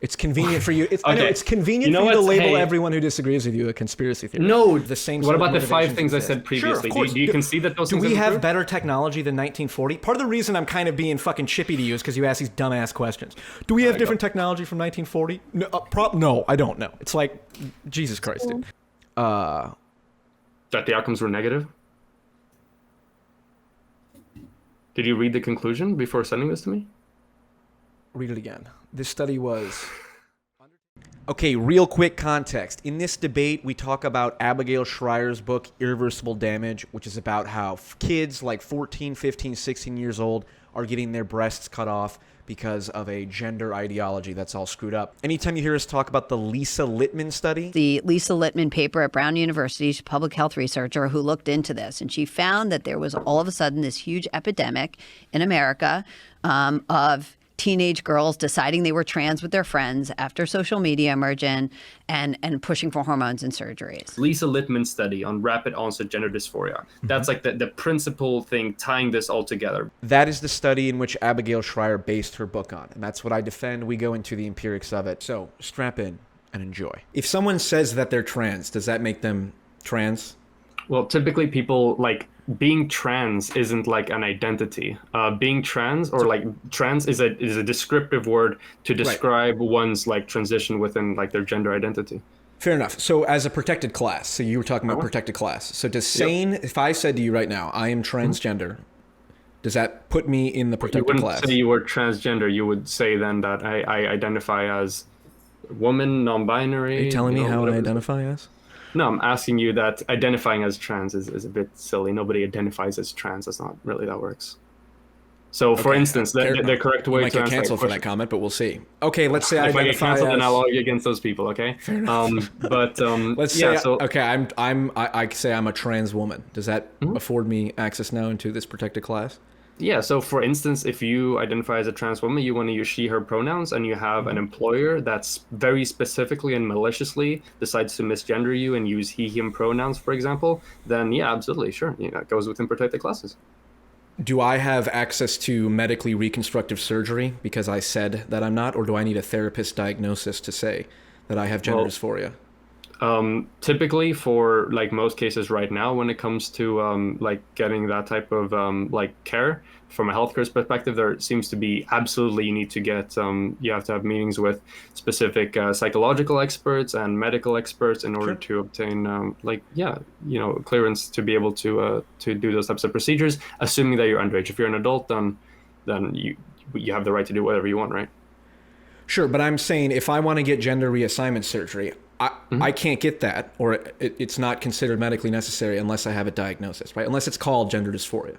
It's convenient for you. I know Okay. it's convenient You know for you to what? label Hey. everyone who disagrees with you a conspiracy theorist. No. The same. What set of about the 5 motivations things I exist. said previously? Sure, of course. Do you concede that those Do things we have have improved? better technology than 1940? Part of the reason I'm kind of being fucking chippy to you is because you ask these dumbass questions. Do we have different technology from 1940? No, I don't know. It's like, Jesus Christ, dude. That the outcomes were negative? Did you read the conclusion before sending this to me? Read it again. This study was... Okay, real quick context. In this debate, we talk about Abigail Shrier's book, Irreversible Damage, which is about how kids like 14, 15, 16 years old are getting their breasts cut off because of a gender ideology that's all screwed up. Anytime you hear us talk about the Lisa Littman study... The Lisa Littman paper at Brown University, she's a public health researcher who looked into this, and she found that there was all of a sudden this huge epidemic in America of teenage girls deciding they were trans with their friends after social media emerged and pushing for hormones and surgeries. Lisa Littman's study on rapid onset gender dysphoria. That's like the principal thing tying this all together. That is the study in which Abigail Shrier based her book on, and that's what I defend. We go into the empirics of it. So strap in and enjoy. If someone says that they're trans, does that make them trans? Well, typically people like being trans isn't like an identity. Being trans or like trans is a descriptive word to describe one's like transition within like their gender identity. Fair enough. So as a protected class, so you were talking about protected class. So does saying, if I said to you right now, I am transgender, does that put me in the protected You class? wouldn't say you were transgender. You would say then that I identify as woman, non-binary. Are you telling me how I whatever. identify as? No, I'm asking you that identifying as trans is a bit silly. Nobody identifies as trans. That's not really how that works. So, for instance, the correct way you might to get answer canceled that for that comment, but we'll see. Okay, let's say I if I get identify canceled, then as... I'll argue against those people. Okay. Fair enough. Let's say I say I'm a trans woman. Does that afford me access now into this protected class? Yeah, so for instance, if you identify as a trans woman, you want to use she, her pronouns, and you have an employer that's very specifically and maliciously decides to misgender you and use he, him pronouns, for example, then yeah, absolutely, sure. It goes within protected classes. Do I have access to medically reconstructive surgery because I said that I'm not, or do I need a therapist diagnosis to say that I have gender dysphoria? Typically for like most cases right now, when it comes to like getting that type of like care from a healthcare perspective, there seems to be absolutely you need to get you have to have meetings with specific psychological experts and medical experts in order to obtain clearance to be able to do those types of procedures, assuming that you're underage. If you're an adult, then you have the right to do whatever you want, right? Sure, but I'm saying if I want to get gender reassignment surgery, I can't get that, or it's not considered medically necessary unless I have a diagnosis, right? Unless it's called gender dysphoria.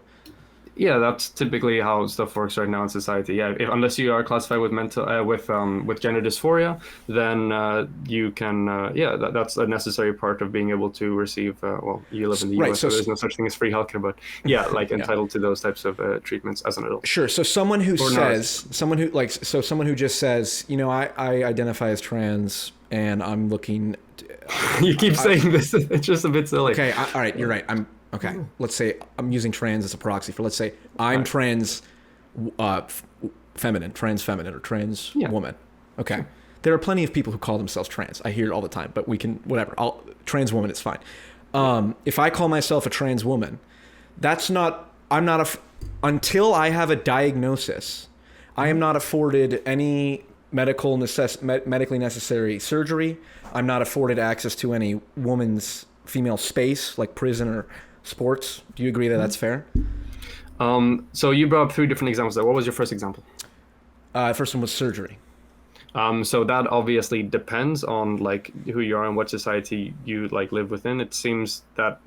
Yeah, that's typically how stuff works right now in society. Yeah, unless you are classified with with gender dysphoria, then you can. That's a necessary part of being able to receive. You live in the US, so there's no such thing as free healthcare, but yeah, like entitled to those types of treatments as an adult. Sure. So someone who someone who just says, I identify as trans and I'm looking. You keep saying this. It's just a bit silly. Okay. All right. You're right. Okay, let's say I'm using trans as a proxy for, let's say I'm trans feminine, or trans woman. Okay. There are plenty of people who call themselves trans. I hear it all the time, but we can, whatever. Trans woman, it's fine. If I call myself a trans woman, until I have a diagnosis, I am not afforded any medically necessary surgery. I'm not afforded access to any woman's female space, like prison or sports. Do you agree that that's fair? So you brought up 3 different examples there. What was your first example? First one was surgery. So that obviously depends on like who you are and what society you like live within. It seems that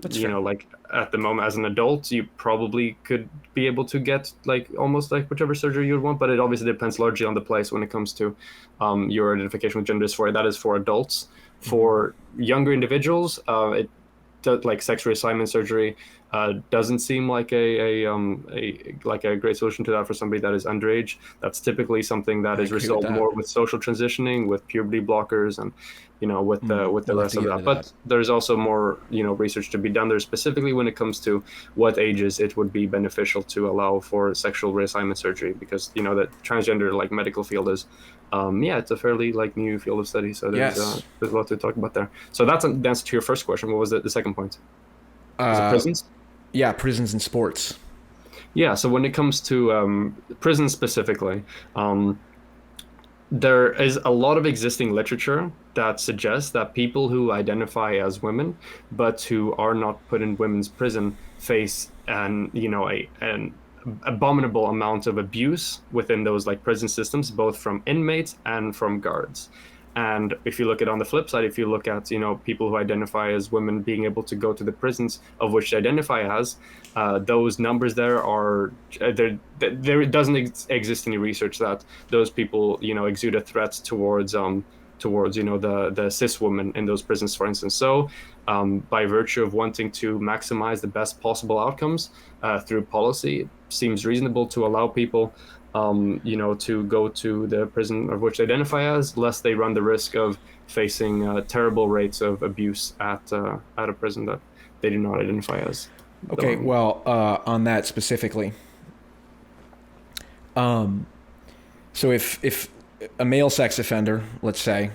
like at the moment as an adult, you probably could be able to get like almost like whichever surgery you would want, but it obviously depends largely on the place when it comes to your identification with gender dysphoria. That is for adults. For younger individuals, like sex reassignment surgery doesn't seem like a great solution to that for somebody that is underage. That's typically something that is resolved more with social transitioning, with puberty blockers, and with the rest of that. But there's also more research to be done there, specifically when it comes to what ages it would be beneficial to allow for sexual reassignment surgery, because the transgender like medical field is yeah, it's a fairly like new field of study. So there's Yes. there's a lot to talk about there. So that's the answer to your first question. What was the second point? Was it prisons? Yeah, prisons and sports. Yeah. So when it comes to prisons specifically, there is a lot of existing literature that suggests that people who identify as women but who are not put in women's prison face an abominable amount of abuse within those like prison systems, both from inmates and from guards. And if you look at on the flip side, if you look at people who identify as women being able to go to the prisons of which they identify as, those numbers there are there doesn't exist any research that those people exude a threat towards the cis women in those prisons, for instance. So by virtue of wanting to maximize the best possible outcomes through policy, it seems reasonable to allow people to go to the prison of which they identify as, lest they run the risk of facing terrible rates of abuse at a prison that they do not identify as. Okay, well, on that specifically, so if a male sex offender, let's say,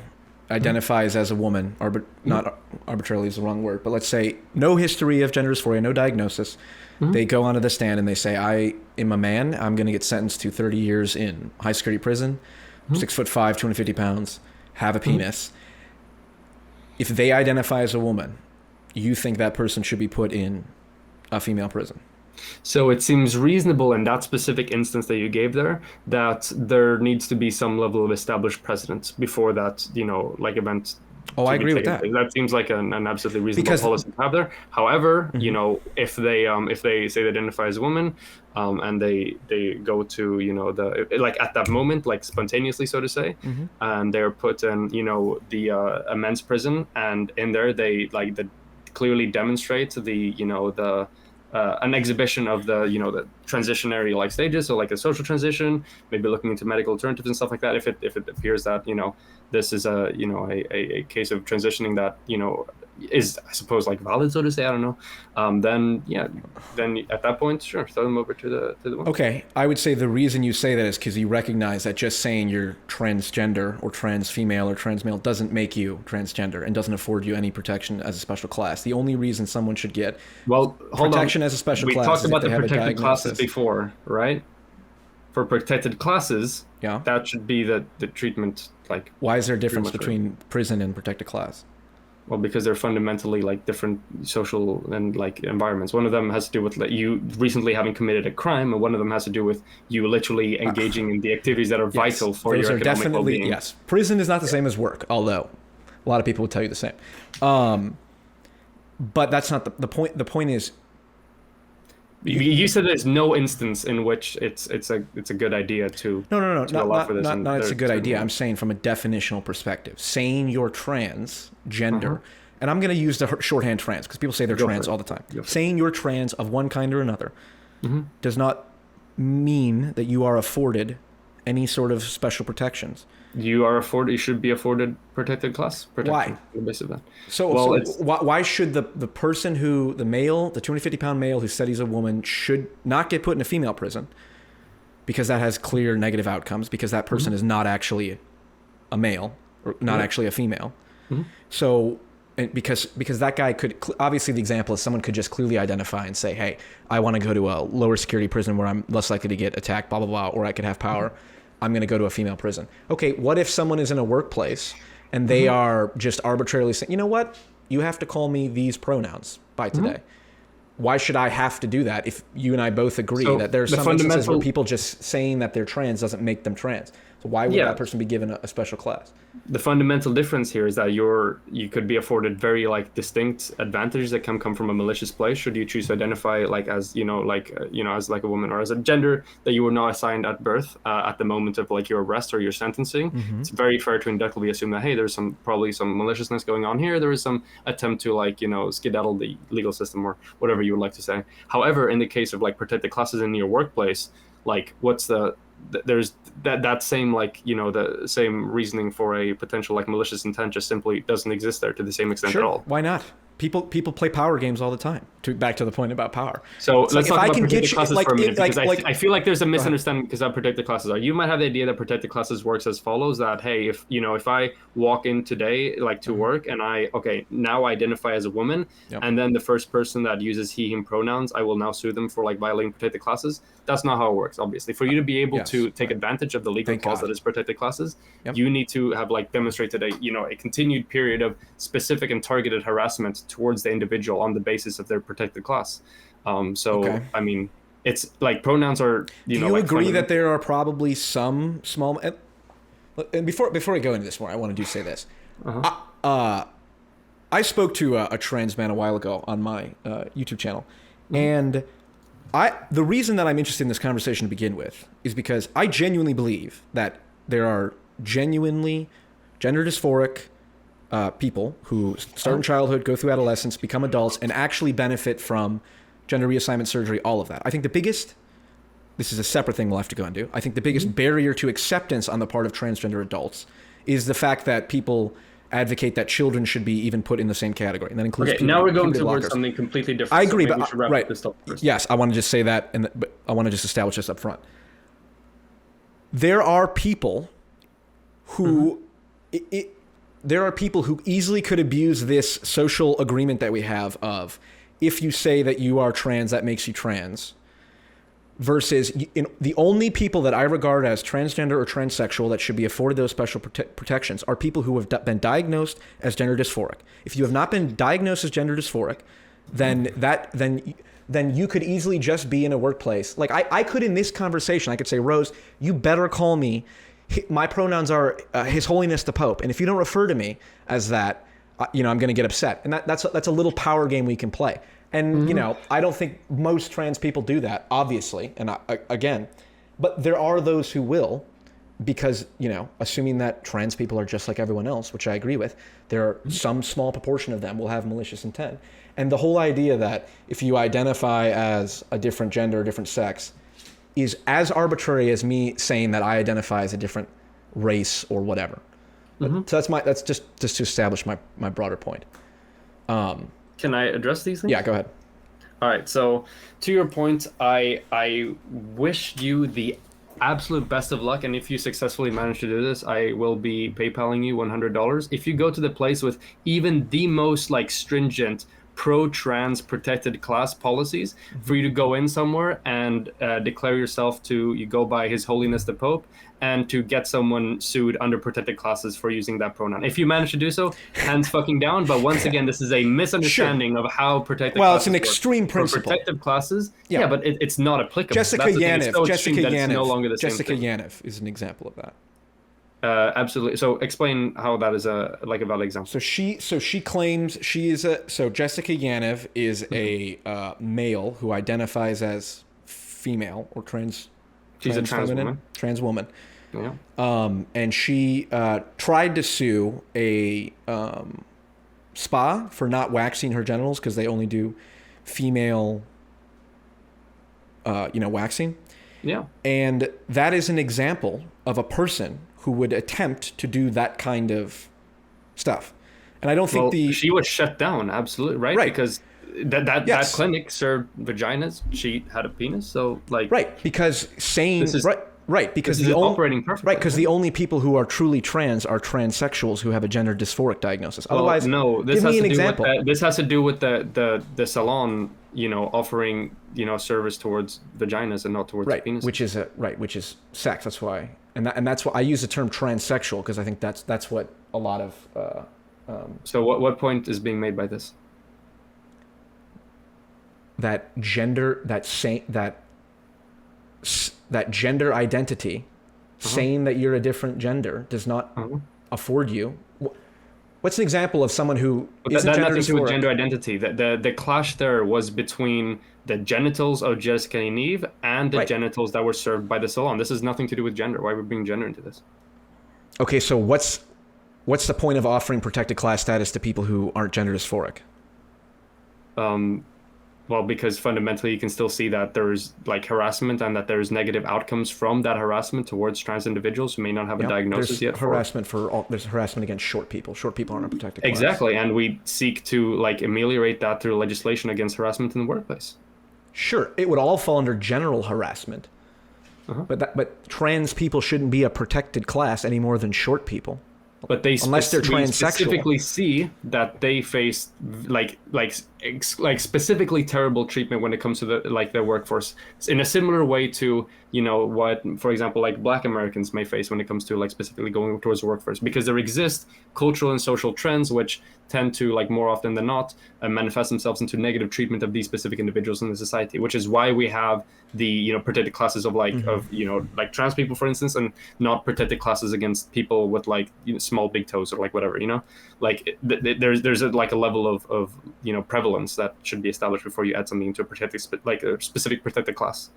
identifies as a woman, not arbitrarily is the wrong word, but let's say no history of gender dysphoria, no diagnosis, they go onto the stand and they say, I am a man, I'm going to get sentenced to 30 years in high security prison, 6'5", 250 pounds, have a penis. If they identify as a woman, you think that person should be put in a female prison? So it seems reasonable in that specific instance that you gave there that there needs to be some level of established precedent before that, event. Oh, I agree with that. That seems like an absolutely reasonable policy to have there. However, if they say they identify as a woman, and they go to at that moment, like spontaneously, so to say, and they're put in a men's prison, and in there they clearly demonstrate an exhibition of the transitionary stages, so like a social transition, maybe looking into medical alternatives and stuff like that. If it appears that this is a case of transitioning that is, I suppose, valid, so to say, I don't know, then at that point, sure, throw them over to the woman. Okay, I would say the reason you say that is because you recognize that just saying you're transgender or trans female or trans male doesn't make you transgender and doesn't afford you any protection as a special class. The only reason someone should get protection as a special class. We talked about the protected classes before, right? For protected classes, that should be the treatment. Why is there a difference between prison and protected class? Well, because they're fundamentally different social and environments. One of them has to do with you recently having committed a crime, and one of them has to do with you literally engaging in the activities that are vital for your economic well-being. Yes, prison is not the same as work, although a lot of people would tell you the same. But that's not the point. The point is, you said there's no instance in which it's a good idea to not it's a good idea. I'm saying from a definitional perspective, saying you're transgender, and I'm going to use the shorthand trans because people say they're trans all the time. Saying you're trans of one kind or another does not mean that you are afforded any sort of special protections. You should be afforded protected class protection. Why? On the basis of that. So why should the person the 250-pound male who said he's a woman should not get put in a female prison? Because that has clear negative outcomes, because that person is not actually a male or not actually a female. So because that guy could, obviously the example is someone could just clearly identify and say, hey, I want to go to a lower security prison where I'm less likely to get attacked, blah, blah, blah, or I could have power. I'm going to go to a female prison. Okay, what if someone is in a workplace and they are just arbitrarily saying, you know what, you have to call me these pronouns by today. Why should I have to do that if you and I both agree that there's some instances where people just saying that they're trans doesn't make them trans? So why would that person be given a special class? The fundamental difference here is that you could be afforded very distinct advantages that can come from a malicious place should you choose to identify as as a woman or as a gender that you were not assigned at birth at the moment of your arrest or your sentencing. It's very fair to inductively assume that, hey, there's probably some maliciousness going on here. There is some attempt to skedaddle the legal system or whatever you would like to say. However, in the case of protected classes in your workplace, there's that same the same reasoning for a potential malicious intent just simply doesn't exist there to the same extent at all. Why not? People play power games all the time back to the point about power. So it's let's like, talk if about I can protected get you, classes like, for a minute, because like, I feel like there's a misunderstanding because how protected classes are. You might have the idea that protected classes works as follows: that hey, if I walk in today like to work and I now identify as a woman, and then the first person that uses he him pronouns, I will now sue them for like violating protected classes. That's not how it works. Obviously, for you to be able to take advantage of the legal clause that is protected classes, you need to have like demonstrated a continued period of specific and targeted harassment towards the individual on the basis of their protected class. I mean, it's like pronouns are. Do you agree that there are probably some small? And before I go into this more, I want to say this. I spoke to a trans man a while ago on my YouTube channel, and the reason that I'm interested in this conversation to begin with is because I genuinely believe that there are genuinely gender dysphoric people who start in childhood, go through adolescence, become adults, and actually benefit from gender reassignment surgery, all of that. I think this is a separate thing we'll have to go and do. I think the biggest barrier to acceptance on the part of transgender adults is the fact that people advocate that children should be even put in the same category. And that includes puberty. Now we're going towards something completely different. I agree, so but right. Yes, I want to just say that, but I want to just establish this up front. There are people who there are people who easily could abuse this social agreement that we have of, if you say that you are trans, that makes you trans, versus the only people that I regard as transgender or transsexual that should be afforded those special protections are people who have been diagnosed as gender dysphoric. If you have not been diagnosed as gender dysphoric, then you could easily just be in a workplace. Like I could, in this conversation, I could say, Rose, you better call me. My pronouns are His Holiness the Pope, and if you don't refer to me as that, I'm going to get upset. And that's a little power game we can play. And I don't think most trans people do that, obviously. And again, but there are those who will, because assuming that trans people are just like everyone else, which I agree with, there are some small proportion of them will have malicious intent. And the whole idea that if you identify as a different gender, a different sex, is as arbitrary as me saying that I identify as a different race or whatever. So that's just to establish my broader point. Can I address these things? Yeah, go ahead. All right. So to your point, I wish you the absolute best of luck. And if you successfully manage to do this, I will be PayPaling you $100. If you go to the place with even the most stringent pro-trans protected class policies, for you to go in somewhere and declare yourself you go by His Holiness the Pope, and to get someone sued under protected classes for using that pronoun. If you manage to do so, hands fucking down. But once again, this is a misunderstanding of how protected classes it's an extreme work. principle. For protected classes, but it's not applicable. Jessica Yaniv no longer the Jessica same thing. Yaniv is an example of that. Absolutely. So explain how that is a valid example. So she claims Jessica Yaniv is a male who identifies as female or trans. She's a trans woman. Trans woman. Yeah. And she tried to sue a spa for not waxing her genitals because they only do female, waxing. Yeah. And that is an example of a person who would attempt to do that kind of stuff. And I don't think she was shut down. Absolutely. Right. Because that clinic served vaginas. She had a penis. So because because the only people who are truly trans are transsexuals who have a gender dysphoric diagnosis. Otherwise, this give me an example. This has to do with the salon, offering service towards vaginas and not towards penises. which is sex. That's why, and that's why I use the term transsexual, because I think that's what a lot of. So what point is being made by this? That gender identity, saying that you're a different gender, does not afford you. What's an example of someone who isn't gender nothing to do with dysphoric? gender identity. The clash there was between the genitals of Jessica and Eve and the genitals that were served by the salon. This has nothing to do with gender. Why are we bringing gender into this? Okay, so what's the point of offering protected class status to people who aren't gender dysphoric? Well, because fundamentally you can still see that there's like harassment and that there's negative outcomes from that harassment towards trans individuals who may not have a diagnosis yet. There's harassment against short people. Short people aren't a protected class. Exactly, and we seek to like ameliorate that through legislation against harassment in the workplace. Sure, it would all fall under general harassment, but trans people shouldn't be a protected class any more than short people. But unless they're transsexual, specifically see that they face like specifically terrible treatment when it comes to their workforce in a similar way to what, for example, like Black Americans may face when it comes to like specifically going towards the workforce, because there exist cultural and social trends which tend to like more often than not manifest themselves into negative treatment of these specific individuals in the society, which is why we have the protected classes of like like trans people, for instance, and not protected classes against people with like small big toes or like whatever, like there's a level of prevalence that should be established before you add something into a specific protected class.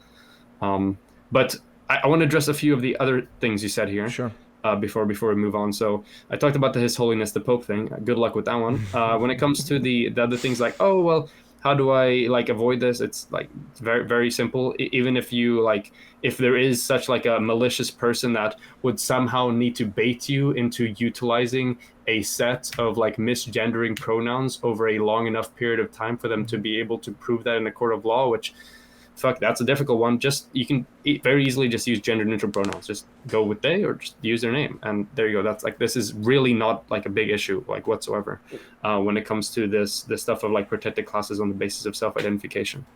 But I want to address a few of the other things you said here. Sure. Before we move on. So I talked about the His Holiness the Pope thing. Good luck with that one. When it comes to the other things, like, oh, well, how do I like avoid this? It's like very, very simple. Even if you like, if there is such like a malicious person that would somehow need to bait you into utilizing a set of like misgendering pronouns over a long enough period of time for them to be able to prove that in a court of law, which that's a difficult one. You can very easily just use gender neutral pronouns. Just go with they or just use their name, and there you go. That's like, this is really not like a big issue like whatsoever when it comes to this stuff of like protected classes on the basis of self-identification.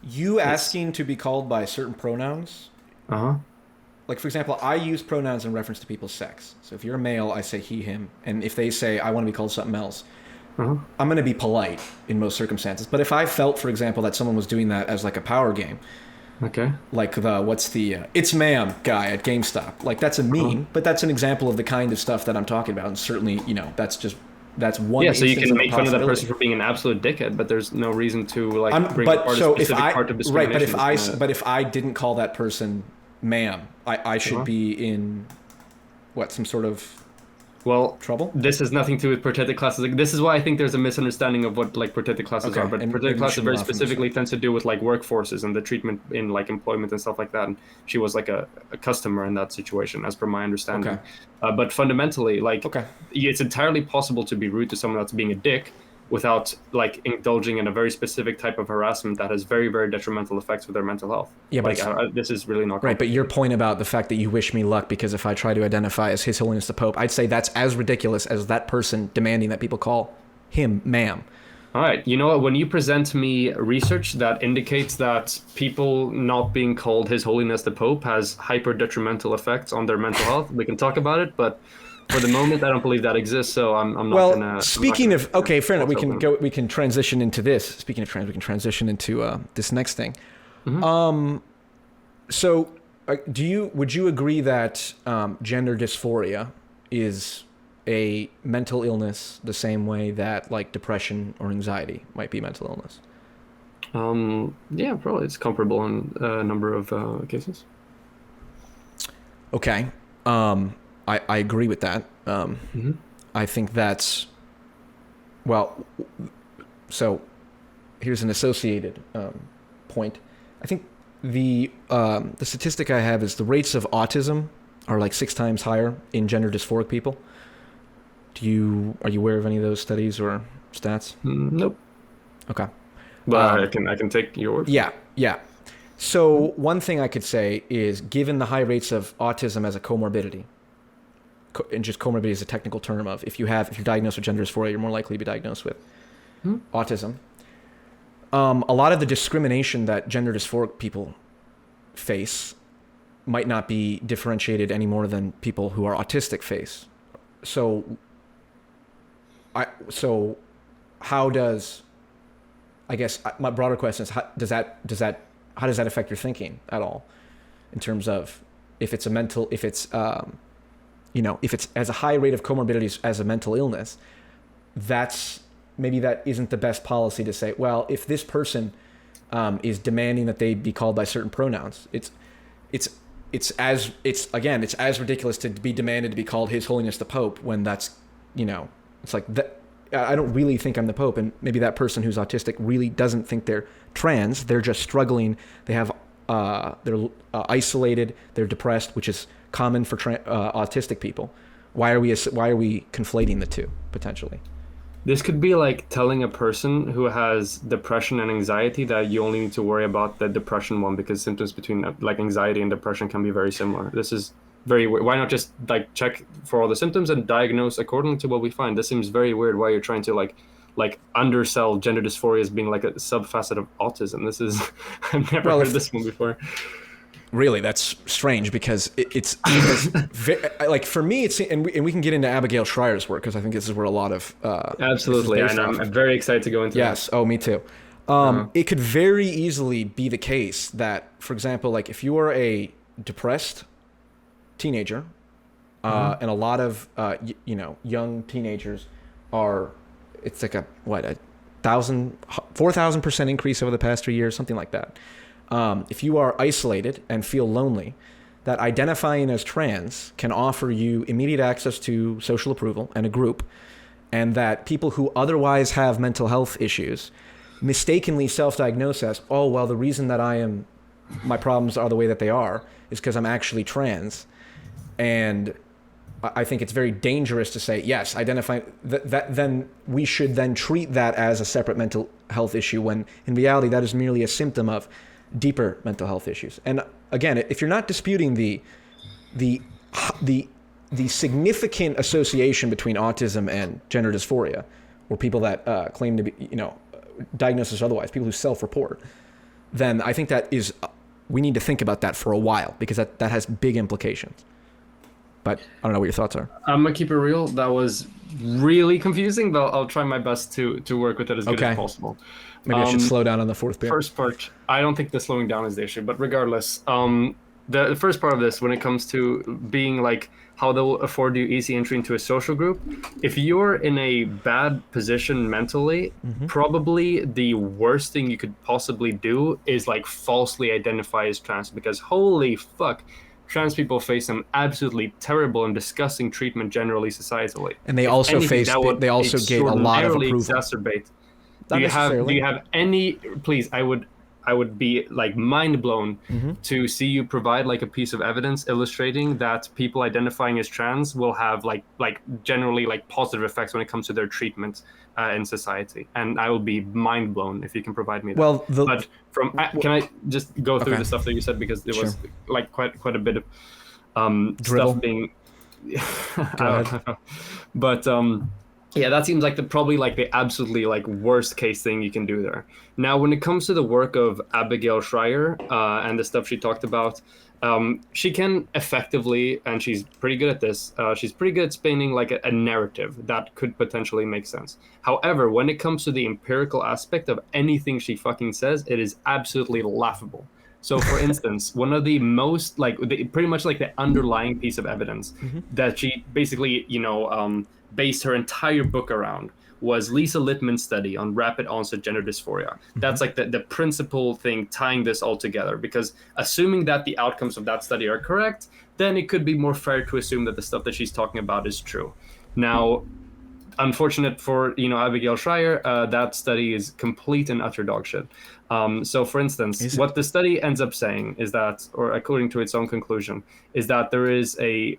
You asking to be called by certain pronouns? Like, for example, I use pronouns in reference to people's sex. So if you're a male, I say he, him, and if they say I want to be called something else, I'm going to be polite in most circumstances. But if I felt, for example, that someone was doing that as like a power game, like it's ma'am guy at GameStop, like that's a meme, but that's an example of the kind of stuff that I'm talking about. And certainly, that's one. Yeah, so you can make fun of that person for being an absolute dickhead, but there's no reason to like bring apart a specific part of discrimination. Right, but if I didn't call that person ma'am, I should be in some sort of trouble? This has nothing to do with protected classes. Like, this is why I think there's a misunderstanding of what like protected classes are. But protected classes very specifically tends to do with like workforces and the treatment in like employment and stuff like that. And she was like a customer in that situation, as per my understanding. But fundamentally, like it's entirely possible to be rude to someone that's being a dick without like indulging in a very specific type of harassment that has very, very detrimental effects with their mental health. Yeah, but this is really not right. But your point about the fact that you wish me luck because if I try to identify as His Holiness the Pope, I'd say that's as ridiculous as that person demanding that people call him ma'am. All right. You know what? When you present me research that indicates that people not being called His Holiness the Pope has hyper detrimental effects on their mental health, we can talk about it. But for the moment, I don't believe that exists, so I'm not going to... Well, speaking of... Okay, fair enough. We can transition into this. Speaking of trans, we can transition into this next thing. So, would you agree that gender dysphoria is a mental illness the same way that like depression or anxiety might be mental illness? Yeah, probably. It's comparable in a number of cases. Okay. I agree with that. I think that's, so here's an associated point. I think the statistic I have is the rates of autism are like 6 times higher in gender dysphoric people. Are you aware of any of those studies or stats? Nope. Okay. But I can take your word. Yeah. So one thing I could say is, given the high rates of autism as a comorbidity, and just comorbidity is a technical term of if you're diagnosed with gender dysphoria, you're more likely to be diagnosed with autism. A lot of the discrimination that gender dysphoric people face might not be differentiated any more than people who are autistic face. So how does, I guess my broader question is, how does that affect your thinking at all in terms of if it's as a high rate of comorbidities as a mental illness, maybe that isn't the best policy to say, well, if this person is demanding that they be called by certain pronouns, it's as ridiculous to be demanded to be called His Holiness the Pope when that's, it's like that. I don't really think I'm the Pope, and maybe that person who's autistic really doesn't think they're trans. They're just struggling. They have they're isolated. They're depressed, which is common for autistic people. Why are we conflating the two potentially? This could be like telling a person who has depression and anxiety that you only need to worry about the depression one because symptoms between like anxiety and depression can be very similar. This is very weird. Why not just like check for all the symptoms and diagnose according to what we find? This seems very weird. Why you're trying to like undersell gender dysphoria as being like a subfacet of autism. This is I've never heard this one before. Really, that's strange because it's like for me, it's and we can get into Abigail Shrier's work because I think this is where a lot of absolutely, and I'm very excited to go into. Yes, oh, me too. It could very easily be the case that, for example, like if you are a depressed teenager, and a lot of young teenagers are, it's like a 4,000% increase over the past 3 years, something like that. If you are isolated and feel lonely, that identifying as trans can offer you immediate access to social approval and a group, and that people who otherwise have mental health issues mistakenly self-diagnose as, oh, well, the reason that my problems are the way that they are is because I'm actually trans. And I think it's very dangerous to say, yes, identify that then we should then treat that as a separate mental health issue, when in reality that is merely a symptom of deeper mental health issues. And again, if you're not disputing the significant association between autism and gender dysphoria, or people that claim to be, diagnosis or otherwise, people who self-report, then I think we need to think about that for a while, because that has big implications. But I don't know what your thoughts are. I'm gonna keep it real. That was really confusing, but I'll try my best to work with it as good as possible. Maybe I should slow down on the fourth bit. First part, I don't think the slowing down is the issue, but regardless, the first part of this, when it comes to being like how they'll afford you easy entry into a social group, if you're in a bad position mentally, probably the worst thing you could possibly do is like falsely identify as trans, because holy fuck, trans people face some absolutely terrible and disgusting treatment generally societally. And they also gain a lot of approval. Exacerbate. Do you have any, please, I would be like mind blown to see you provide like a piece of evidence illustrating that people identifying as trans will have like generally like positive effects when it comes to their treatment in society. And I will be mind blown if you can provide me that. Well, can I just go through the stuff that you said, because there was like quite a bit of stuff being but yeah, that seems like probably the absolutely like worst case thing you can do there. Now, when it comes to the work of Abigail Shrier and the stuff she talked about, she can effectively, and she's pretty good at this, she's pretty good at spinning like a narrative that could potentially make sense. However, when it comes to the empirical aspect of anything she fucking says, it is absolutely laughable. So, for instance, one of the most pretty much like the underlying piece of evidence that she basically, based her entire book around was Lisa Littman's study on rapid onset gender dysphoria. That's like the principal thing tying this all together, because assuming that the outcomes of that study are correct, then it could be more fair to assume that the stuff that she's talking about is true. Now, unfortunate for Abigail Shrier, that study is complete and utter dog shit. So, for instance, what the study ends up saying is that, or according to its own conclusion, is that there is a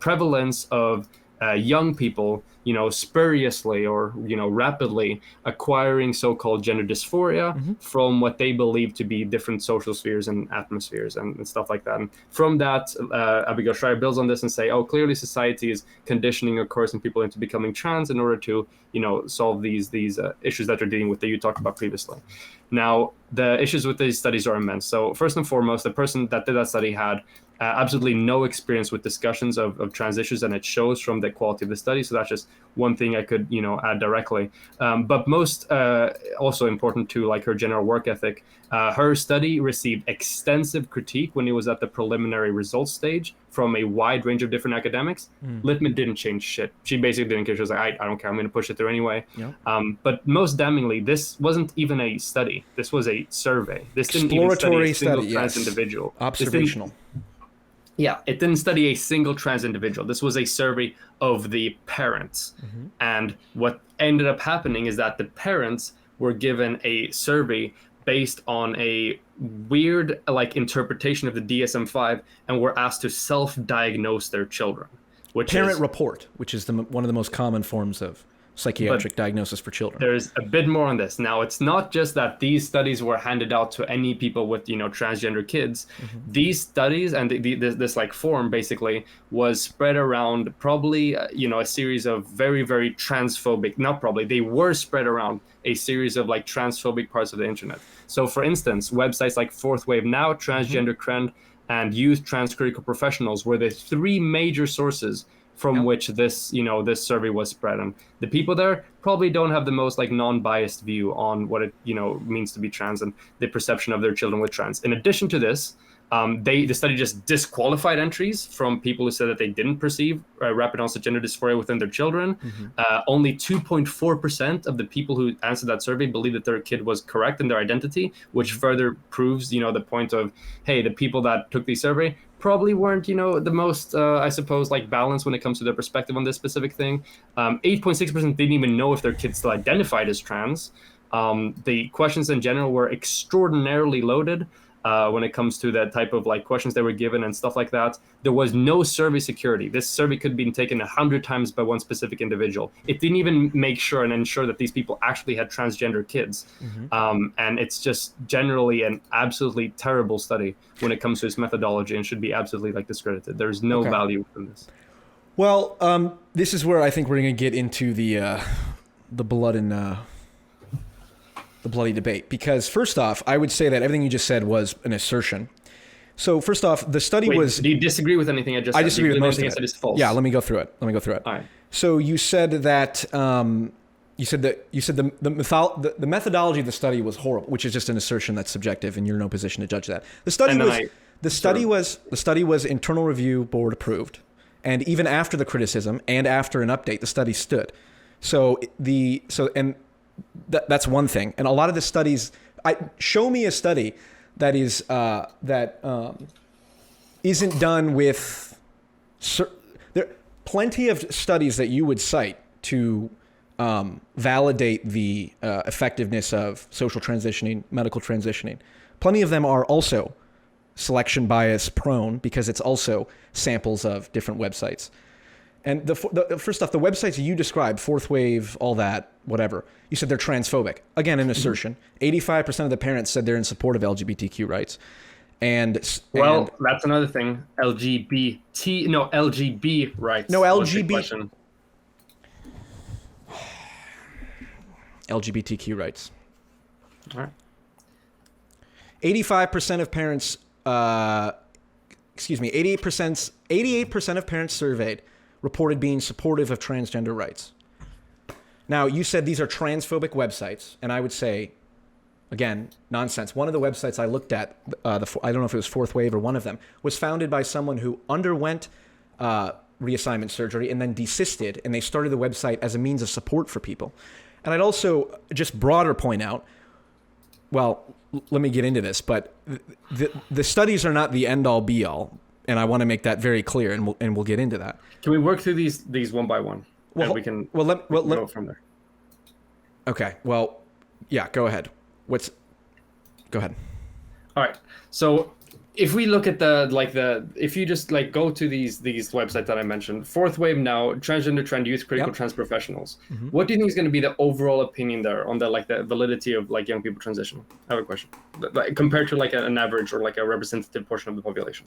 prevalence of young people, spuriously or rapidly acquiring so-called gender dysphoria from what they believe to be different social spheres and atmospheres and stuff like that. And from that, Abigail Shrier builds on this and say, clearly society is conditioning or coercing people into becoming trans in order to solve these issues that they're dealing with that you talked about previously. Now, the issues with these studies are immense. So first and foremost, the person that did that study had absolutely no experience with discussions of trans issues, and it shows from the quality of the study. So that's just one thing I could add directly. But most also important to her general work ethic, her study received extensive critique when it was at the preliminary results stage from a wide range of different academics. Littman didn't change shit. She basically didn't care. She was like, I don't care, I'm going to push it through anyway. But most damningly, this wasn't even a study. This was a survey. This didn't even study a single trans individual. Observational. Yeah, it didn't study a single trans individual. This was a survey of the parents. And what ended up happening is that the parents were given a survey based on a weird like interpretation of the DSM-5 and were asked to self-diagnose their children, which Parent is report, which is one of the most common forms of psychiatric diagnosis for children. there's a bit more on this. Now, it's not just that these studies were handed out to any people with, transgender kids. These studies and this like form basically was spread around probably, a series of very, very transphobic, not probably, they were spread around a series of like transphobic parts of the internet. So for instance, websites like Fourth Wave Now, Transgender Trend, and Youth Trans Critical Professionals were the three major sources from which this survey was spread. And the people there probably don't have the most like non-biased view on what it means to be trans and the perception of their children with trans. In addition to this, the study just disqualified entries from people who said that they didn't perceive rapid onset gender dysphoria within their children. Only 2.4% of the people who answered that survey believed that their kid was correct in their identity, which further proves, the point of, hey, the people that took the survey probably weren't, the most, I suppose, like balanced when it comes to their perspective on this specific thing. 8.6% didn't even know if their kids still identified as trans. The questions in general were extraordinarily loaded. When it comes to that type of like questions they were given and stuff like that. There was no survey security. This survey could have been taken 100 times by one specific individual. It didn't even make sure and ensure that these people actually had transgender kids. And it's just generally an absolutely terrible study when it comes to its methodology and should be absolutely like discredited. There's no value in this. Well, this is where I think we're going to get into the blood and the bloody debate, because first off, I would say that everything you just said was an assertion. So first off, the study was. Do you disagree with anything I just said? I disagree with most of it. Is false? Yeah, let me go through it. All right. So you said that the methodology of the study was horrible, which is just an assertion that's subjective, and you're in no position to judge that. The study was internal review board approved, and even after the criticism and after an update, the study stood. That's one thing. And a lot of the studies, show me a study that is isn't done with. There are plenty of studies that you would cite to validate the effectiveness of social transitioning, medical transitioning. Plenty of them are also selection bias prone because it's also samples of different websites. And first off, the websites you described, Fourth Wave, all that, whatever, you said they're transphobic. Again, an assertion. 85% of the parents said they're in support of LGBTQ rights. And that's another thing. LGB rights. No, LGBTQ rights. All right. 85% of parents, 88% of parents surveyed reported being supportive of transgender rights. Now, you said these are transphobic websites, and I would say, again, nonsense. One of the websites I looked at, I don't know if it was Fourth Wave or one of them, was founded by someone who underwent reassignment surgery and then desisted, and they started the website as a means of support for people. And I'd also just broader point out, well, let me get into this, but the studies are not the end-all, be-all. And I want to make that very clear, and we'll get into that. Can we work through these one by one? Well, we can let go from there. Okay. Well, yeah. Go ahead. Go ahead. All right. So if we look at if you just like go to these websites that I mentioned, Fourth Wave Now, Transgender Trend, Youth Critical Trans Professionals. What do you think is going to be the overall opinion there on the validity of like young people transition? I have a question. Like, compared to like an average or like a representative portion of the population.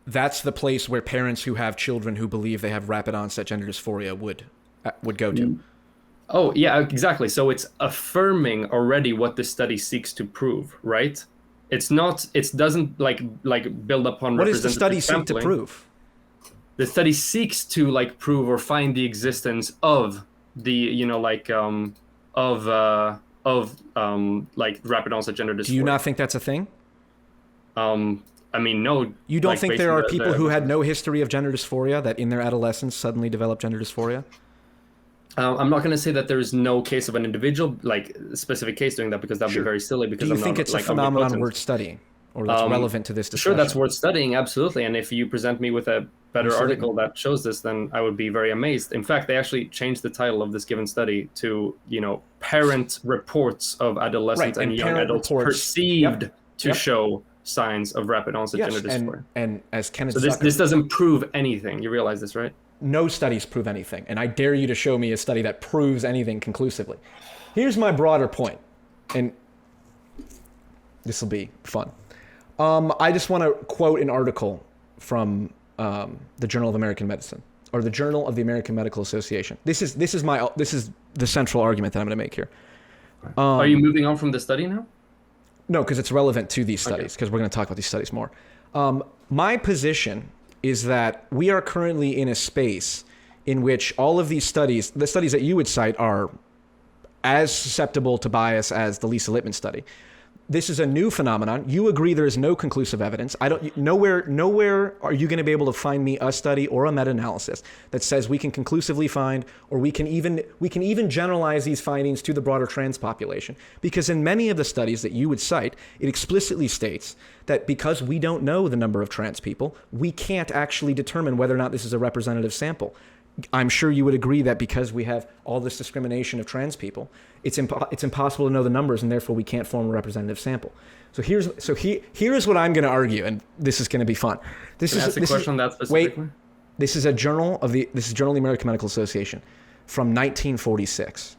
That's the place where parents who have children who believe they have rapid onset gender dysphoria would go to. Oh, yeah, exactly. So it's affirming already what the study seeks to prove, right? It doesn't like build upon what does the study sampling. seek to prove? The study seeks to like prove or find the existence of the, like rapid onset gender dysphoria. Do you not think that's a thing? I mean, no. You don't think there are people who had no history of gender dysphoria that in their adolescence suddenly developed gender dysphoria? I'm not going to say that there is no case of an individual, like specific case doing that, because that'd be very silly. Because do you think it's a phenomenon worth studying? or that's relevant to this discussion? Sure, that's worth studying, absolutely. And if you present me with a better article that shows this, then I would be very amazed. In fact, they actually changed the title of this given study to, parent reports of adolescents and young adults perceived to show signs of rapid onset gender dysphoria. And as Kenneth, so this doesn't prove anything. You realize this, right? No studies prove anything, and I dare you to show me a study that proves anything conclusively. Here's my broader point, and this will be fun. I just want to quote an article from the Journal of American Medicine, or the Journal of the American Medical Association. This is the central argument that I'm going to make here. Are you moving on from the study now? No, because it's relevant to these studies, because we're going to talk about these studies more. My position is that we are currently in a space in which all of these studies, the studies that you would cite, are as susceptible to bias as the Lisa Littman study. This is a new phenomenon. You agree there is no conclusive evidence. Nowhere are you going to be able to find me a study or a meta-analysis that says we can conclusively find, or we can even generalize these findings to the broader trans population. Because in many of the studies that you would cite, it explicitly states that because we don't know the number of trans people, we can't actually determine whether or not this is a representative sample. I'm sure you would agree that because we have all this discrimination of trans people, it's impossible to know the numbers, and therefore we can't form a representative sample. So here's what I'm going to argue, and this is going to be fun. This is a question on that specifically. Wait, this is Journal of the American Medical Association from 1946.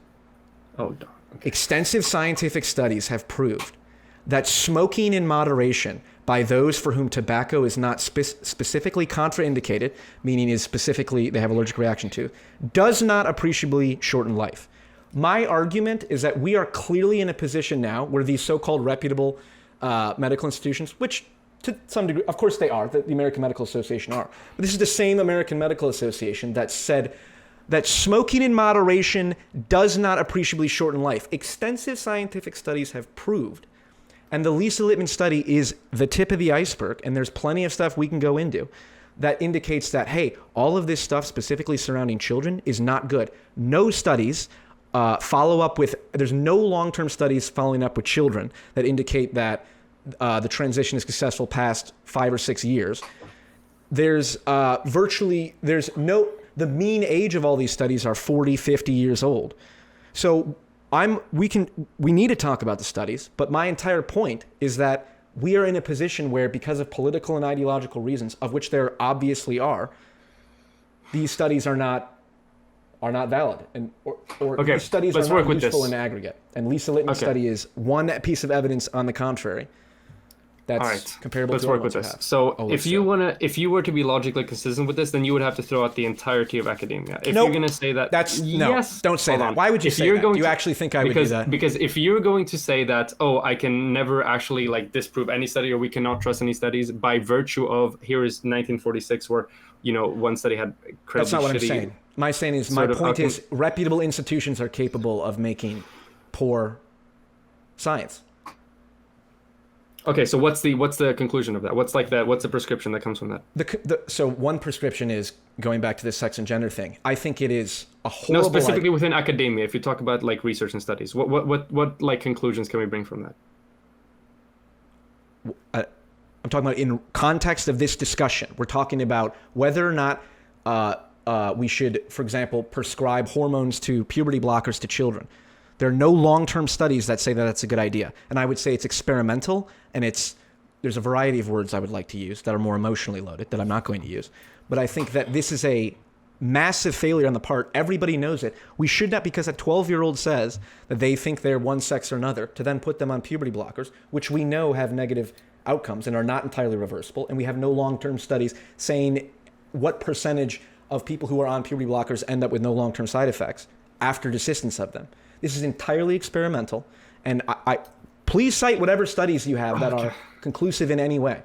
Oh, darn. Okay. Extensive scientific studies have proved that smoking in moderation by those for whom tobacco is not specifically contraindicated, meaning is specifically they have allergic reaction to, does not appreciably shorten life. My argument is that we are clearly in a position now where these so-called reputable medical institutions, which to some degree, of course they are, the American Medical Association are, but this is the same American Medical Association that said that smoking in moderation does not appreciably shorten life. Extensive scientific studies have proved, and the Lisa Littman study is the tip of the iceberg, and there's plenty of stuff we can go into that indicates that, hey, all of this stuff specifically surrounding children is not good. No studies follow up with, there's no long-term studies following up with children that indicate that the transition is successful past 5 or 6 years. The mean age of all these studies are 40, 50 years old. So we need to talk about the studies, but my entire point is that we are in a position where, because of political and ideological reasons, of which there obviously are, these studies are not valid, or these studies are not useful in aggregate. And Lisa Littman's study is one piece of evidence on the contrary. That's comparable to work with this. So if you were to be logically consistent with this, then you would have to throw out the entirety of academia. If you're going to say that, don't say that. Why would you say that? Do you actually think I would do that? Because if you're going to say that, I can never actually disprove any study, or we cannot trust any studies by virtue of, here is 1946 where one study had incredibly That's not what I'm saying. My point is reputable institutions are capable of making poor science. Okay, so what's the conclusion of that? What's the prescription that comes from that? So one prescription is, going back to this sex and gender thing, I think it is a horrible... No, specifically within academia, if you talk about research and studies, what conclusions can we bring from that? I'm talking about in context of this discussion. We're talking about whether or not we should, for example, prescribe hormones to puberty blockers to children. There are no long-term studies that say that that's a good idea. And I would say it's experimental, and there's a variety of words I would like to use that are more emotionally loaded that I'm not going to use. But I think that this is a massive failure on the part. Everybody knows it. We should not, because a 12-year-old says that they think they're one sex or another, to then put them on puberty blockers, which we know have negative outcomes and are not entirely reversible. And we have no long-term studies saying what percentage of people who are on puberty blockers end up with no long-term side effects after desistance of them. This is entirely experimental, and I please cite whatever studies you have that are conclusive in any way.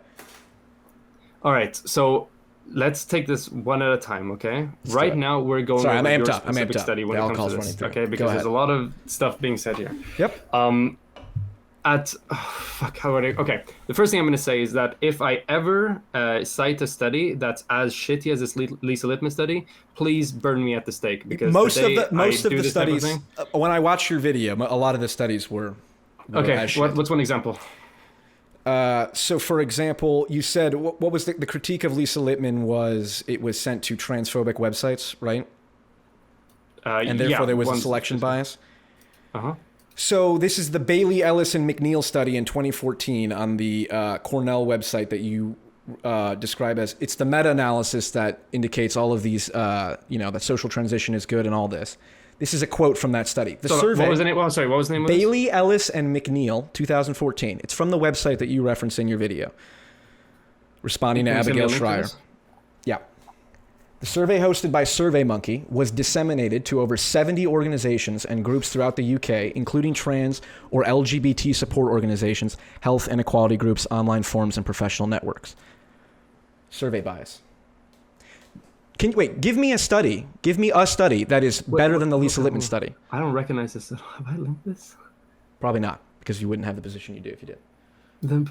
All right, so let's take this one at a time, okay? Right now, we're going over your specific study when it comes to this, okay? Because there's a lot of stuff being said here. Yep. Okay, the first thing I'm going to say is that if I ever cite a study that's as shitty as this Lisa Littman study, please burn me at the stake. Because most of the studies, when I watched your video, a lot of the studies were okay, what's one example? So, for example, you said what was the critique of Lisa Littman was it was sent to transphobic websites, right? And therefore there was a selection bias. Uh-huh. So this is the Bailey, Ellis, and McNeil study in 2014 on the Cornell website that you describe as, it's the meta-analysis that indicates all of these, that social transition is good and all this. This is a quote from that study. The survey. What was the name? Oh, sorry, what was the name of Bailey, this? Ellis, and McNeil, 2014. It's from the website that you referenced in your video. Responding to Abigail Shrier. Yeah. The survey hosted by SurveyMonkey was disseminated to over 70 organizations and groups throughout the UK, including trans or LGBT support organizations, health and equality groups, online forums, and professional networks. Survey bias. Give me a study. Give me a study that is better than the Lisa Littman study. I don't recognize this. Have I linked this? Probably not, because you wouldn't have the position you do if you did. Then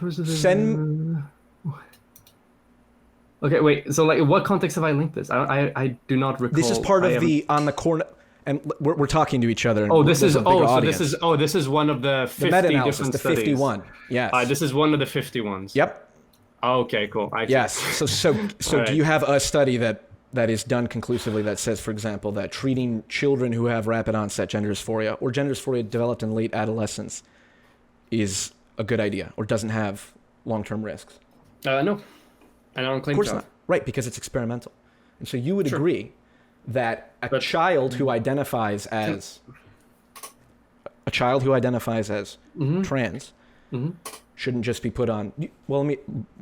Okay, wait. So, like, in what context have I linked this? I do not recall. This is part of on the corner, and we're talking to each other. This is one of the 50 different the studies. 51. Yes. This is one of the 50 ones. Yep. Okay, cool. Yes. So right. Do you have a study that is done conclusively that says, for example, that treating children who have rapid onset gender dysphoria or gender dysphoria developed in late adolescence is a good idea or doesn't have long-term risks? No. I don't claim to. Of course not. Right, because it's experimental. And so you would agree that a child who identifies as trans shouldn't just be put on. Well, let me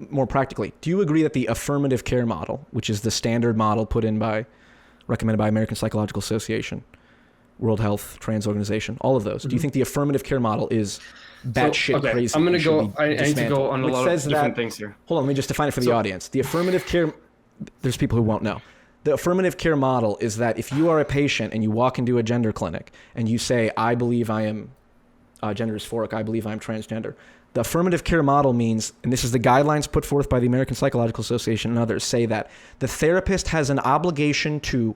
more practically. Do you agree that the affirmative care model, which is the standard model recommended by American Psychological Association, World Health, Trans Organization, all of those, do you think the affirmative care model is batshit crazy? I'm going to go. I need to go on a lot of different things here. Hold on, let me just define it for the audience. The affirmative care, there's people who won't know. The affirmative care model is that if you are a patient and you walk into a gender clinic and you say, I believe I am gender dysphoric, I believe I'm transgender. The affirmative care model means, and this is the guidelines put forth by the American Psychological Association and others, say that the therapist has an obligation to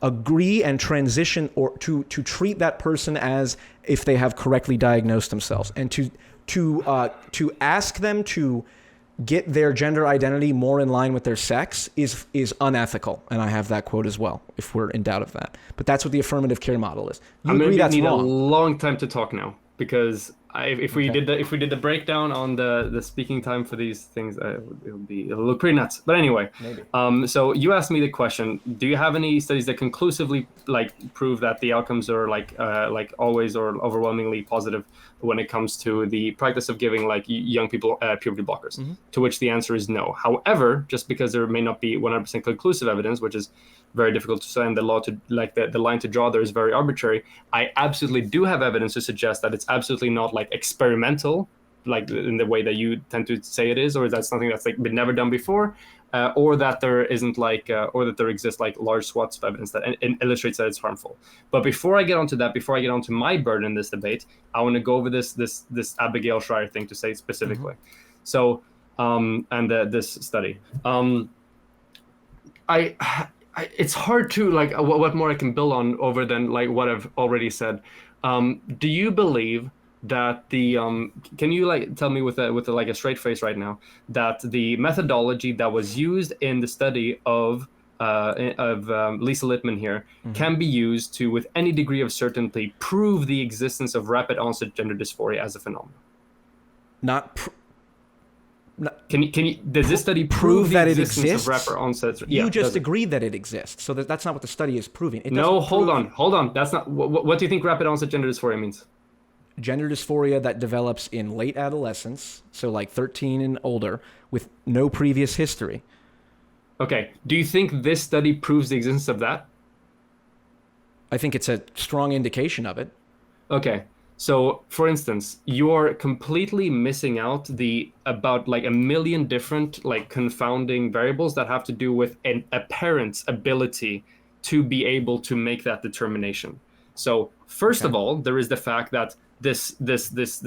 agree and transition or to treat that person as if they have correctly diagnosed themselves, and to ask them to get their gender identity more in line with their sex is unethical. And I have that quote as well, if we're in doubt of that. But that's what the affirmative care model is. You agree that's wrong? I'm going to need a long time to talk now, because if we did the breakdown on the speaking time for these things, it'll look pretty nuts. But anyway, maybe. So you asked me the question: do you have any studies that conclusively prove that the outcomes are always or overwhelmingly positive when it comes to the practice of giving young people puberty blockers? Mm-hmm. To which the answer is no. However, just because there may not be 100% conclusive evidence, which is very difficult to say, and the law to the line to draw there is very arbitrary, I absolutely do have evidence to suggest that it's absolutely not experimental, in the way that you tend to say it is, or that's something that's been never done before, or that there isn't or that there exists large swaths of evidence that illustrates that it's harmful. But before I get onto that, before I get onto my burden in this debate, I want to go over this Abigail Shrier thing to say specifically. Mm-hmm. So this study, it's hard to what more I can build on over than what I've already said. Do you believe that the can you tell me with a straight face right now that the methodology that was used in the study of Lisa Littman here can be used to, with any degree of certainty, prove the existence of rapid onset gender dysphoria as a phenomenon? Can you does this study prove that it exists? Of rapid onset? You just agreed that it exists, so that's not what the study is proving. Hold on. That's not. What do you think rapid onset gender dysphoria means? Gender dysphoria that develops in late adolescence, so 13 and older, with no previous history. Okay. Do you think this study proves the existence of that? I think it's a strong indication of it. Okay. So, for instance, you're completely missing out about a million different confounding variables that have to do with a parent's ability to be able to make that determination. So, first of all, there is the fact that this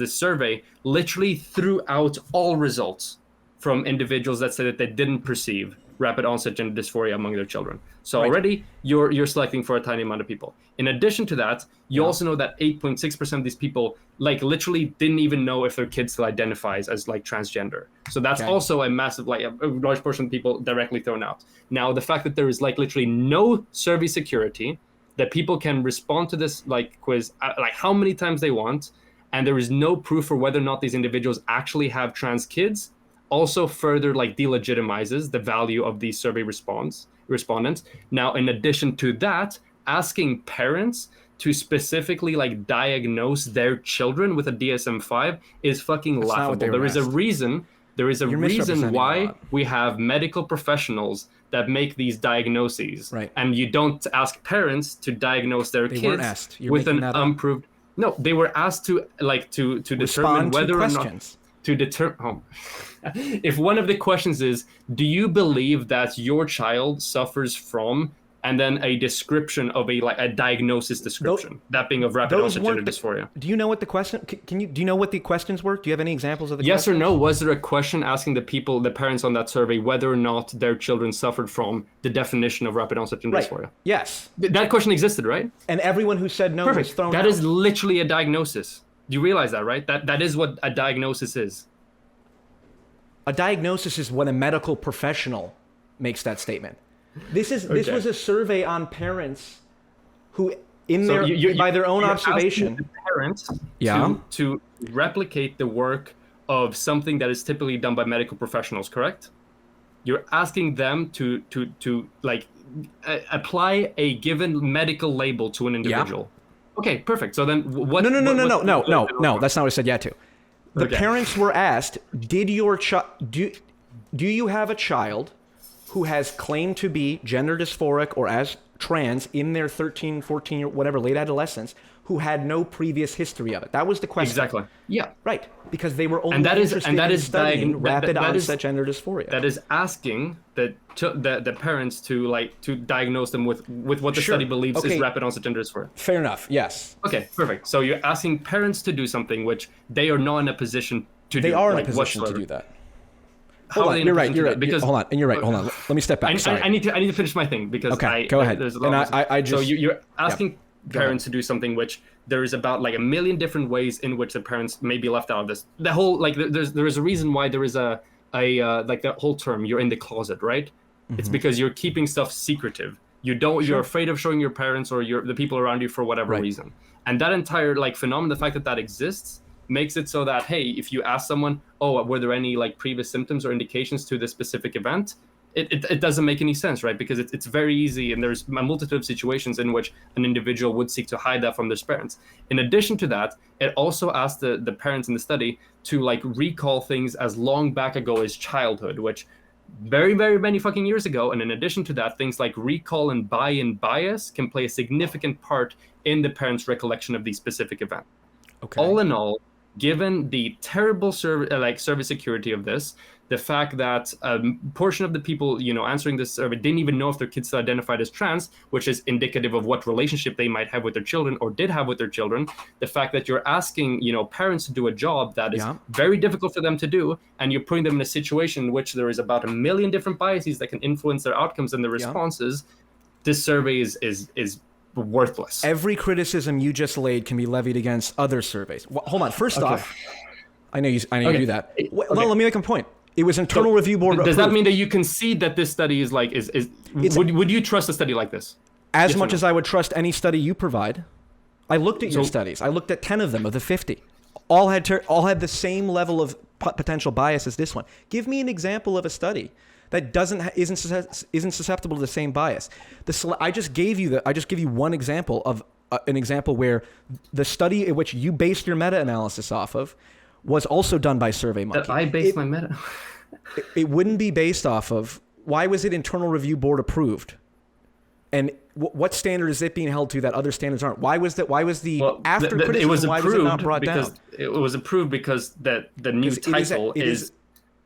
survey literally threw out all results from individuals that said that they didn't perceive rapid onset gender dysphoria among their children. So already you're selecting for a tiny amount of people. In addition to that, you also know that 8.6% of these people like literally didn't even know if their kid still identifies as like transgender. So that's also a massive, like a large portion of people directly thrown out. Now, the fact that there is like literally no survey security, that people can respond to this like quiz like how many times they want, and there is no proof for whether or not these individuals actually have trans kids, also further like delegitimizes the value of these survey respondents. Now, in addition to that, asking parents to specifically like diagnose their children with a DSM-5 is fucking laughable. There is a reason why we have medical professionals that make these diagnoses. Right. And you don't ask parents to diagnose their kids with an unproved. No, they were asked to like to determine whether or not to determine. If one of the questions is, do you believe that your child suffers from, and then a description of a diagnosis description, that being of rapid onset gender dysphoria. Do you know what the question? Do you know what the questions were? Do you have any examples of the yes questions? Or no? Was there a question asking the parents on that survey whether or not their children suffered from the definition of rapid onset gender dysphoria? Yes. That question existed, right? And everyone who said no was thrown out. That is literally a diagnosis. Do you realize that, right? That is what a diagnosis is. A diagnosis is when a medical professional makes that statement. This was a survey on parents who, by their own observation, the parents to replicate the work of something that is typically done by medical professionals. Correct? You're asking them to like apply a given medical label to an individual. Yeah. Okay, perfect. So then, what? No. That's not what I said. Yeah, to. The parents were asked, "Did your do you have a child who has claimed to be gender dysphoric or as trans in their 13, 14, or whatever, late adolescence, who had no previous history of it?" That was the question. Exactly. Yeah. Right. Because they were only interested in studying rapid onset gender dysphoria. That is asking the parents to diagnose them with what the study believes is rapid onset gender dysphoria. Fair enough. Yes. Okay. Perfect. So you're asking parents to do something which they are not in a position to do. They are in a position to do that. Hold on, you're right. Because hold on, and you're right. Hold on, let me step back. I need to finish my thing because go ahead. There's a lot so you're asking parents to do something which there is about like a million different ways in which the parents may be left out of this. The whole there is a reason why there is a like the whole term you're in the closet, right? Mm-hmm. It's because you're keeping stuff secretive. You're afraid of showing your parents or the people around you for whatever reason. And that entire phenomenon, the fact that exists, makes it so that, hey, if you ask someone, oh, were there any previous symptoms or indications to this specific event, it doesn't make any sense, right? Because it's very easy, and there's a multitude of situations in which an individual would seek to hide that from their parents. In addition to that, it also asked the parents in the study to recall things as long back ago as childhood, which very, very many fucking years ago. And in addition to that, things like recall and buy-in bias can play a significant part in the parents' recollection of these specific events. Okay. All in all, given the terrible service security of this, the fact that a portion of the people answering this survey didn't even know if their kids still identified as trans, which is indicative of what relationship they might have with their children or did have with their children, the fact that you're asking parents to do a job that is very difficult for them to do, and you're putting them in a situation in which there is about a million different biases that can influence their outcomes and their responses, this survey is worthless. Every criticism you just laid can be levied against other surveys. Well, hold on. First off, I know you do that. Well, let me make a point. It was internal review board. Does that mean that you concede that this study is would you trust a study like this? As much as I would trust any study you provide. I looked at your studies. I looked at 10 of them of the 50. All had the same level of potential bias as this one. Give me an example of a study that isn't susceptible to the same bias. I just gave you one example of an example where the study in which you based your meta-analysis off of was also done by SurveyMonkey. That I based my meta. It wouldn't be based off of. Why was it internal review board approved? And what standard is it being held to that other standards aren't? Why was after criticism? Why was it not brought down? It was approved because the new title is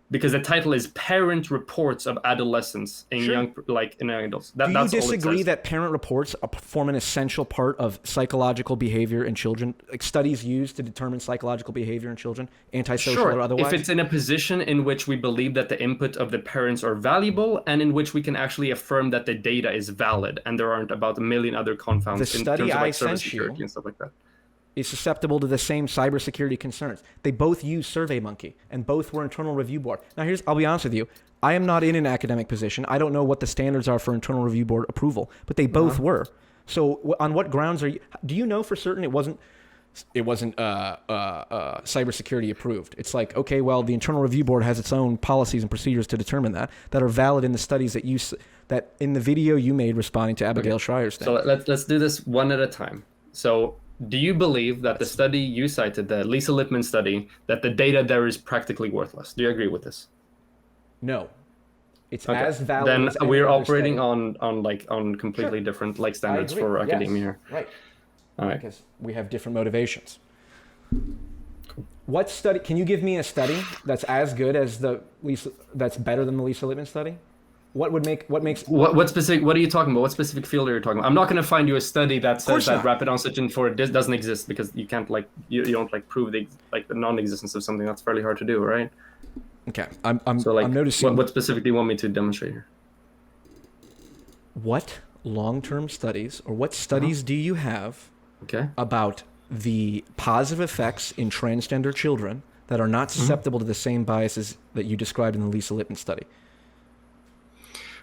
because the title is Parent Reports of Adolescence in Sure. in young adults. Do you That's all it disagree says. that parent reports form an essential part of psychological behavior in children? Like studies used to determine psychological behavior in children, antisocial or otherwise? If it's in a position in which we believe that the input of the parents are valuable and in which we can actually affirm that the data is valid and there aren't about a million other confounds The in study terms of I like service sent you security and stuff like that. is susceptible to the same cybersecurity concerns. They both use SurveyMonkey, and both were internal review board. Now, I'll be honest with you. I am not in an academic position. I don't know what the standards are for internal review board approval, but they both were. So, on what grounds do you know for certain it wasn't cybersecurity approved? It's like, okay, well, the internal review board has its own policies and procedures to determine that are valid in the studies that in the video you made responding to Abigail Shrier's thing. So let's do this one at a time. So do you believe that the study you cited, the Lisa Littman study, that the data there is practically worthless? Do you agree with this? No. It's Okay. as valid Then as any we're other operating study. on completely different I standards agree. for Yes. academia here. Right. All right. Because we have different motivations. What study? Can you give me a study that's as good as that's better than the Lisa Littman study? What makes? What specific? What are you talking about? What specific field are you talking about? I'm not going to find you a study that says that not. rapid onset for this doesn't exist, because you can't you don't prove the non-existence of something. That's fairly hard to do, right? Okay, I'm noticing. noticing. What specific do you want me to demonstrate here? What long-term studies or what studies do you have about the positive effects in transgender children that are not susceptible to the same biases that you described in the Lisa Littman study?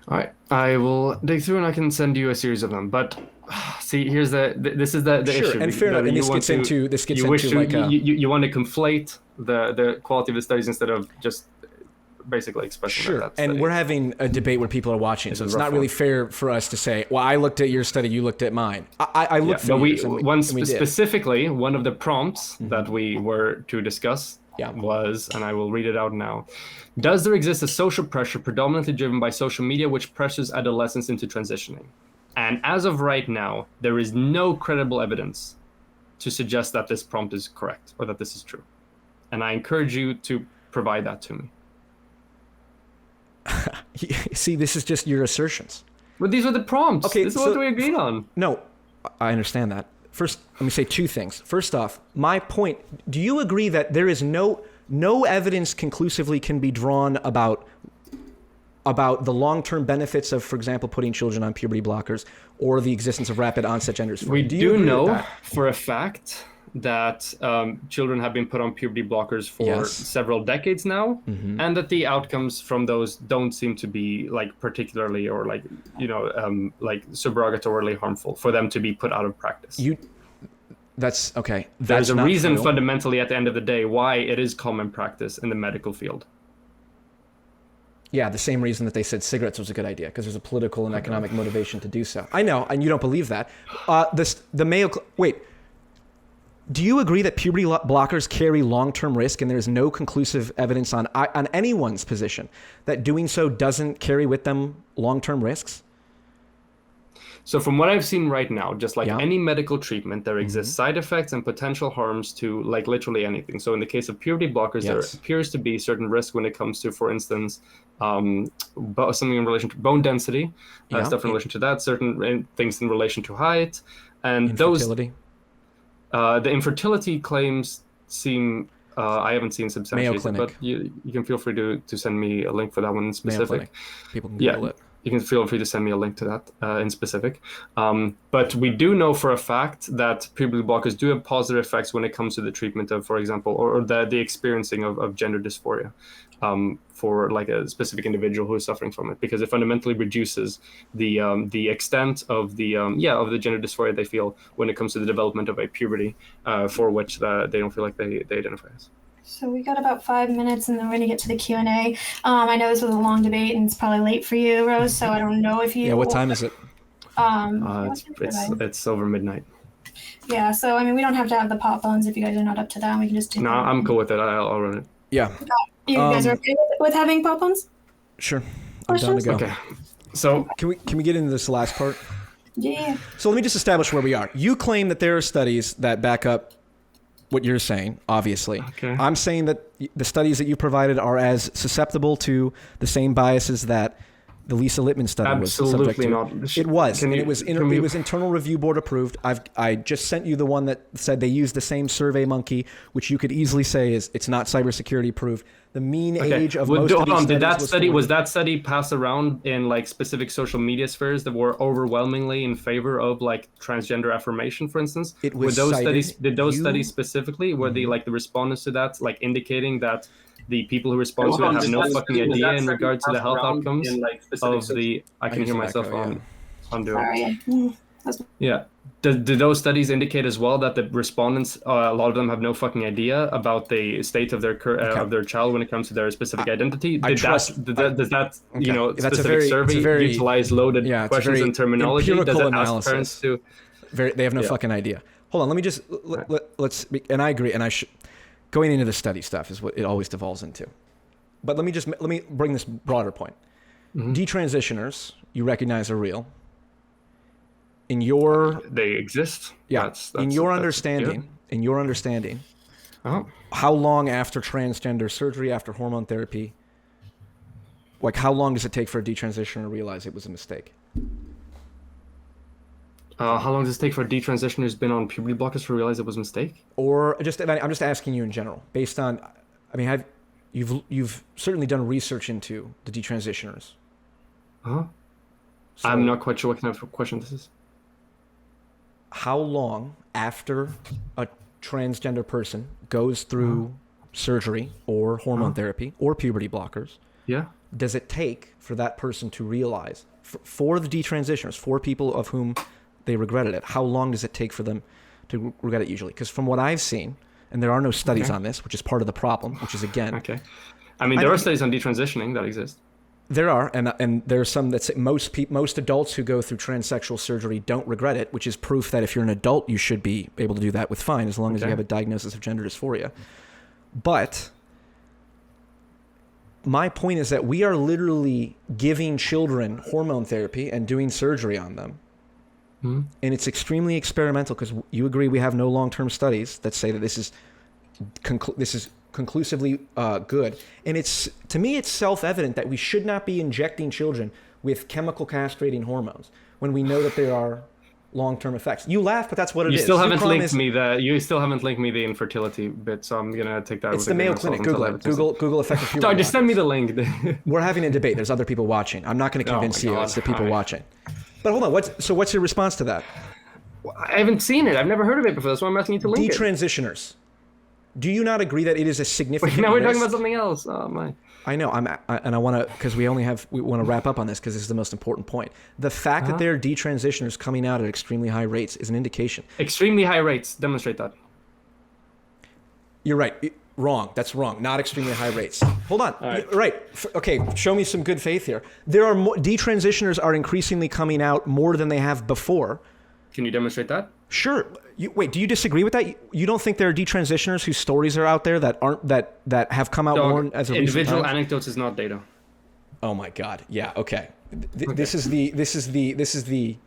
All right, I will dig through and I can send you a series of them. But see, here's this is the Sure, issue. and fair enough. And You want to conflate the quality of the studies instead of just basically expressing sure. that And study. we're having a debate where people are watching, so it's not really fair for us to say, well, I looked at your study, you looked at mine. I looked for yours, and we did. Specifically, one of the prompts that we were to discuss was, and I will read it out now. Does there exist a social pressure predominantly driven by social media which pressures adolescents into transitioning? And as of right now, there is no credible evidence to suggest that this prompt is correct or that this is true. And I encourage you to provide that to me. See, this is just your assertions. But these are the prompts. Okay, this is what we agreed on. No, I understand that. First, let me say two things. First off, my point, do you agree that there is no evidence conclusively can be drawn about the long-term benefits of, for example, putting children on puberty blockers or the existence of rapid onset gender dysphoria? We do know for a fact that children have been put on puberty blockers for several decades now, and that the outcomes from those don't seem to be particularly or subrogatorily harmful for them to be put out of practice. That's okay. There's a reason fundamentally at the end of the day why it is common practice in the medical field. Yeah, the same reason that they said cigarettes was a good idea, because there's a political and economic motivation to do so. I know, and you don't believe that. Wait. Do you agree that puberty blockers carry long-term risk, and there's no conclusive evidence on anyone's position that doing so doesn't carry with them long-term risks? So from what I've seen right now, just like any medical treatment, there exist side effects and potential harms to literally anything. So in the case of puberty blockers, there appears to be certain risk when it comes to, for instance, something in relation to bone density, stuff in relation to that, certain things in relation to height, and infertility. The infertility claims seem, I haven't seen substantiated, but you can feel free to send me a link for that one in specific. People can Google it. You can feel free to send me a link to that in specific. But we do know for a fact that puberty blockers do have positive effects when it comes to the treatment of, for example, or the experiencing of gender dysphoria for a specific individual who is suffering from it, because it fundamentally reduces the extent of the gender dysphoria they feel when it comes to the development of a puberty for which they don't feel like they identify as. So we got about 5 minutes, and then we're going to get to the Q&A. I know this was a long debate, and it's probably late for you, Rose, so I don't know if you... Yeah, what time is it? It's over midnight. Yeah, so, we don't have to have the pop-ons if you guys are not up to that. We can just do I'm cool with it. I'll run it. Yeah. You guys are okay with having pop-ons? Sure. I'm down to go. Okay. So can we get into this last part? Yeah. So let me just establish where we are. You claim that there are studies that back up what you're saying, obviously. Okay. I'm saying that the studies that you provided are as susceptible to the same biases that the Lisa Littman study was subject to. Absolutely not. It was, and it was internal review board approved. I just sent you the one that said they used the same Survey Monkey, which you could easily say is it's not cybersecurity approved. The mean age of most of these studies was that study passed around in like specific social media spheres that were overwhelmingly in favor of like transgender affirmation, for instance? It was were those cited. studies studies specifically were the like the respondents to that like indicating that the people who respond to it have no fucking idea in regard to the health outcomes of the. I can hear myself on doing. Sorry. Yeah. Do those studies indicate as well that the respondents, a lot of them have no fucking idea about the state of their of their child when it comes to their specific identity? Does that you know, specific survey utilize loaded questions and terminology? Does it ask parents to? They have no fucking idea. Hold on, let me just let's. And I agree. And going into the study stuff is what it always devolves into. But let me bring this broader point. Mm-hmm. Detransitioners, you recognize are real. They exist. Yeah. In your understanding, how long after transgender surgery, after hormone therapy, like how long does it take for a detransitioner to realize it was a mistake? How long does it take for a detransitioner who's been on puberty blockers to realize it was a mistake? Or I'm just asking you in general, based on, I mean, you've certainly done research into the detransitioners. So, I'm not quite sure what kind of question this is. How long after a transgender person goes through surgery or hormone therapy or puberty blockers does it take for that person to realize, for the detransitioners, for people of whom they regretted it, how long does it take for them to regret it usually? Because from what I've seen, and there are no studies on this, which is part of the problem, which is again... Okay. I mean, there are studies on detransitioning that exist. There are, and there are some that say most adults who go through transsexual surgery don't regret it, which is proof that if you're an adult, you should be able to do that with fine, as long as you have a diagnosis of gender dysphoria. But my point is that we are literally giving children hormone therapy and doing surgery on them. Mm-hmm. And it's extremely experimental because you agree we have no long-term studies that say that this is conclusively good. And to me, it's self-evident that we should not be injecting children with chemical castrating hormones when we know that there are long-term effects. You laugh, but that's what it is. You still haven't linked me the infertility bit, so I'm gonna take that. It's the Mayo Clinic. Google it. Google effective puberty. Sorry, just send me the link. We're having a debate. There's other people watching. I'm not going to convince you. It's the people watching. But hold on. What's your response to that? I haven't seen it. I've never heard of it before. That's why I'm asking you to link it. Detransitioners. Do you not agree that it is a significant now we're risk? talking about something else. Oh my. I know. I want to, because we want to wrap up on this because this is the most important point. The fact that there are detransitioners coming out at extremely high rates is an indication. Extremely high rates. Demonstrate that. You're right. Wrong. That's wrong. Not extremely high rates. Hold on. Right. Okay. Show me some good faith here. There are detransitioners are increasingly coming out more than they have before. Can you demonstrate that? Sure. Wait, do you disagree with that? You don't think there are detransitioners whose stories are out there that aren't that have come out more as a individual anecdotes is not data. Oh my God. Yeah. Okay. This is the.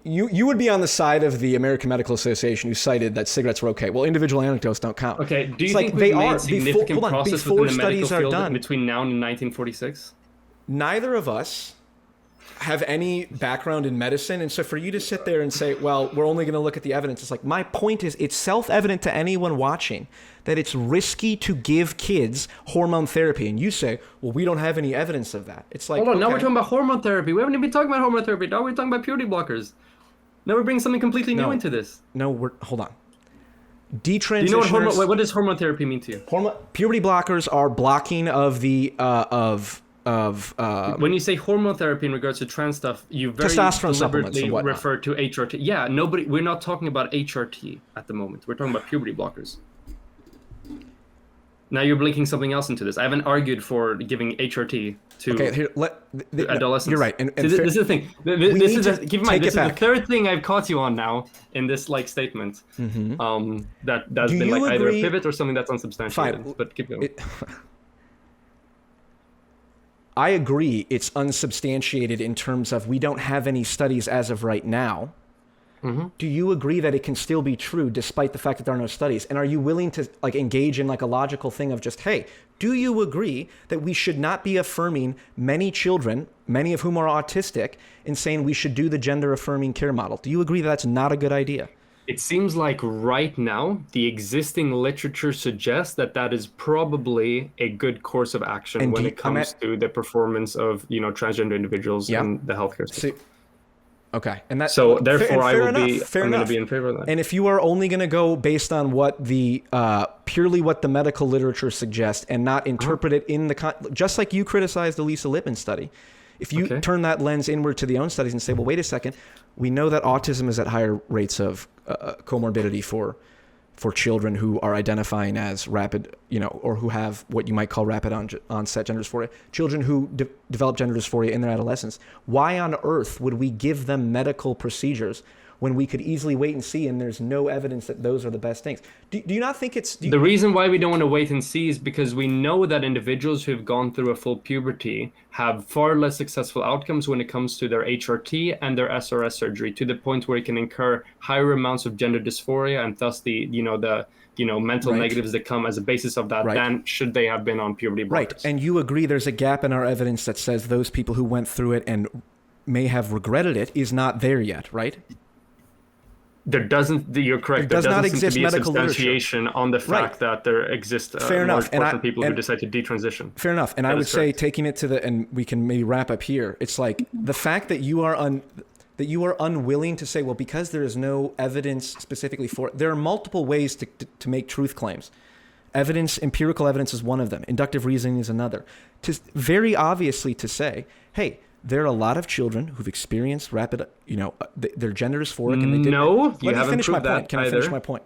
You would be on the side of the American Medical Association who cited that cigarettes were okay. Well, individual anecdotes don't count. Okay. Do you think we've made significant progress within the medical field between now and 1946? Neither of us have any background in medicine, and so for you to sit there and say, well, we're only going to look at the evidence, it's like, my point is, it's self-evident to anyone watching that it's risky to give kids hormone therapy, and you say, well, we don't have any evidence of that. It's like, hold on, now we're talking about hormone therapy. We haven't even been talking about hormone therapy. Now we're talking about puberty blockers. Now we're bringing something completely new into this. Hold on. Detransitioners. Do you know what does hormone therapy mean to you? Puberty blockers are blocking of the when you say hormone therapy in regards to trans stuff, you very deliberately refer to HRT. Yeah, we're not talking about HRT at the moment. We're talking about puberty blockers. Now you're blinking something else into this. I haven't argued for giving HRT to adolescents. You're right. And this is the thing. Keep in mind, this is the third thing I've caught you on now in this statement. Mm-hmm. That's been either a pivot or something that's unsubstantiated. Fine. But keep going. I agree it's unsubstantiated in terms of we don't have any studies as of right now Do you agree that it can still be true despite the fact that there are no studies? And are you willing to like engage in like a logical thing of just, hey, do you agree that we should not be affirming many children, many of whom are autistic, and saying we should do the gender affirming care model? Do you agree that that's not a good idea? It seems like right now, the existing literature suggests that that is probably a good course of action And when it comes to the performance of, transgender individuals in the healthcare system. Okay, and that so therefore I'm going to be in favor of that. And if you are only going to go based on what the purely what the medical literature suggests and not interpret it in the just like you criticized the Lisa Littman study, if you turn that lens inward to the own studies and say, well, wait a second, we know that autism is at higher rates of comorbidity for children who are identifying as rapid, or who have what you might call rapid onset gender dysphoria, children who develop gender dysphoria in their adolescence. Why on earth would we give them medical procedures when we could easily wait and see, and there's no evidence that those are the best things? Do you not think it's... The reason why we don't want to wait and see is because we know that individuals who've gone through a full puberty have far less successful outcomes when it comes to their HRT and their SRS surgery, to the point where it can incur higher amounts of gender dysphoria and thus the mental negatives that come as a basis of that than should they have been on puberty blockers. Right, and you agree there's a gap in our evidence that says those people who went through it and may have regretted it is not there yet, right? There doesn't. You're correct. There does not seem exist to be medical a substantiation on the fact that there exists Fair enough. large portion of people who decide to detransition. Fair enough. And I would say, taking it to and we can maybe wrap up here. It's like the fact that you are unwilling to say, well, because there is no evidence specifically for it. There are multiple ways to make truth claims. Empirical evidence is one of them. Inductive reasoning is another. Very obviously to say, hey, there are a lot of children who've experienced rapid, their gender dysphoric, and they didn't. No, you Let me haven't finish my proved that point. Can I either. finish my point?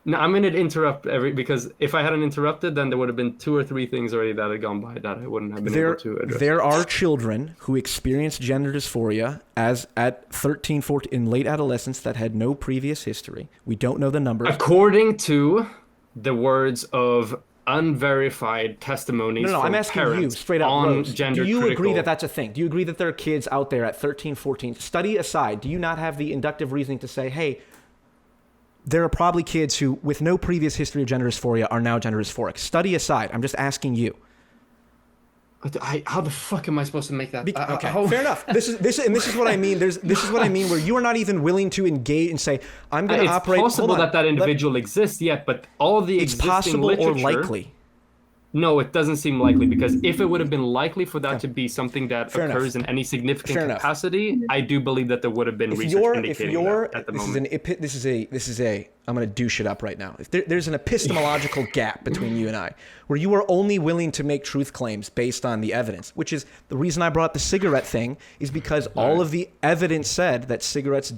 No, I'm going to interrupt because if I hadn't interrupted, then there would have been 2 or 3 things already that had gone by that I wouldn't have been able to address. There are children who experience gender dysphoria as at 13, 14, in late adolescence that had no previous history. We don't know the numbers. According to the words of unverified testimonies I'm asking you straight up, on Rose, gender do you critical... agree that that's a thing? Do you agree that there are kids out there at 13, 14, study aside, do you not have the inductive reasoning to say, hey, there are probably kids who, with no previous history of gender dysphoria, are now gender dysphoric? Study aside, I'm just asking you. How the fuck am I supposed to make that? Okay, fair enough. This is what I mean. This is what I mean, where you are not even willing to engage and say, "I'm going to operate." It's possible that individual exists, but all the existing possible literature, or likely. No, it doesn't seem likely, because if it would have been likely for that to be something that occurs in any significant capacity, I do believe that there would have been research indicating that at the moment. This is a. I'm going to douche it up right now. There's an epistemological gap between you and I, where you are only willing to make truth claims based on the evidence, which is the reason I brought the cigarette thing, is because all of the evidence said that cigarettes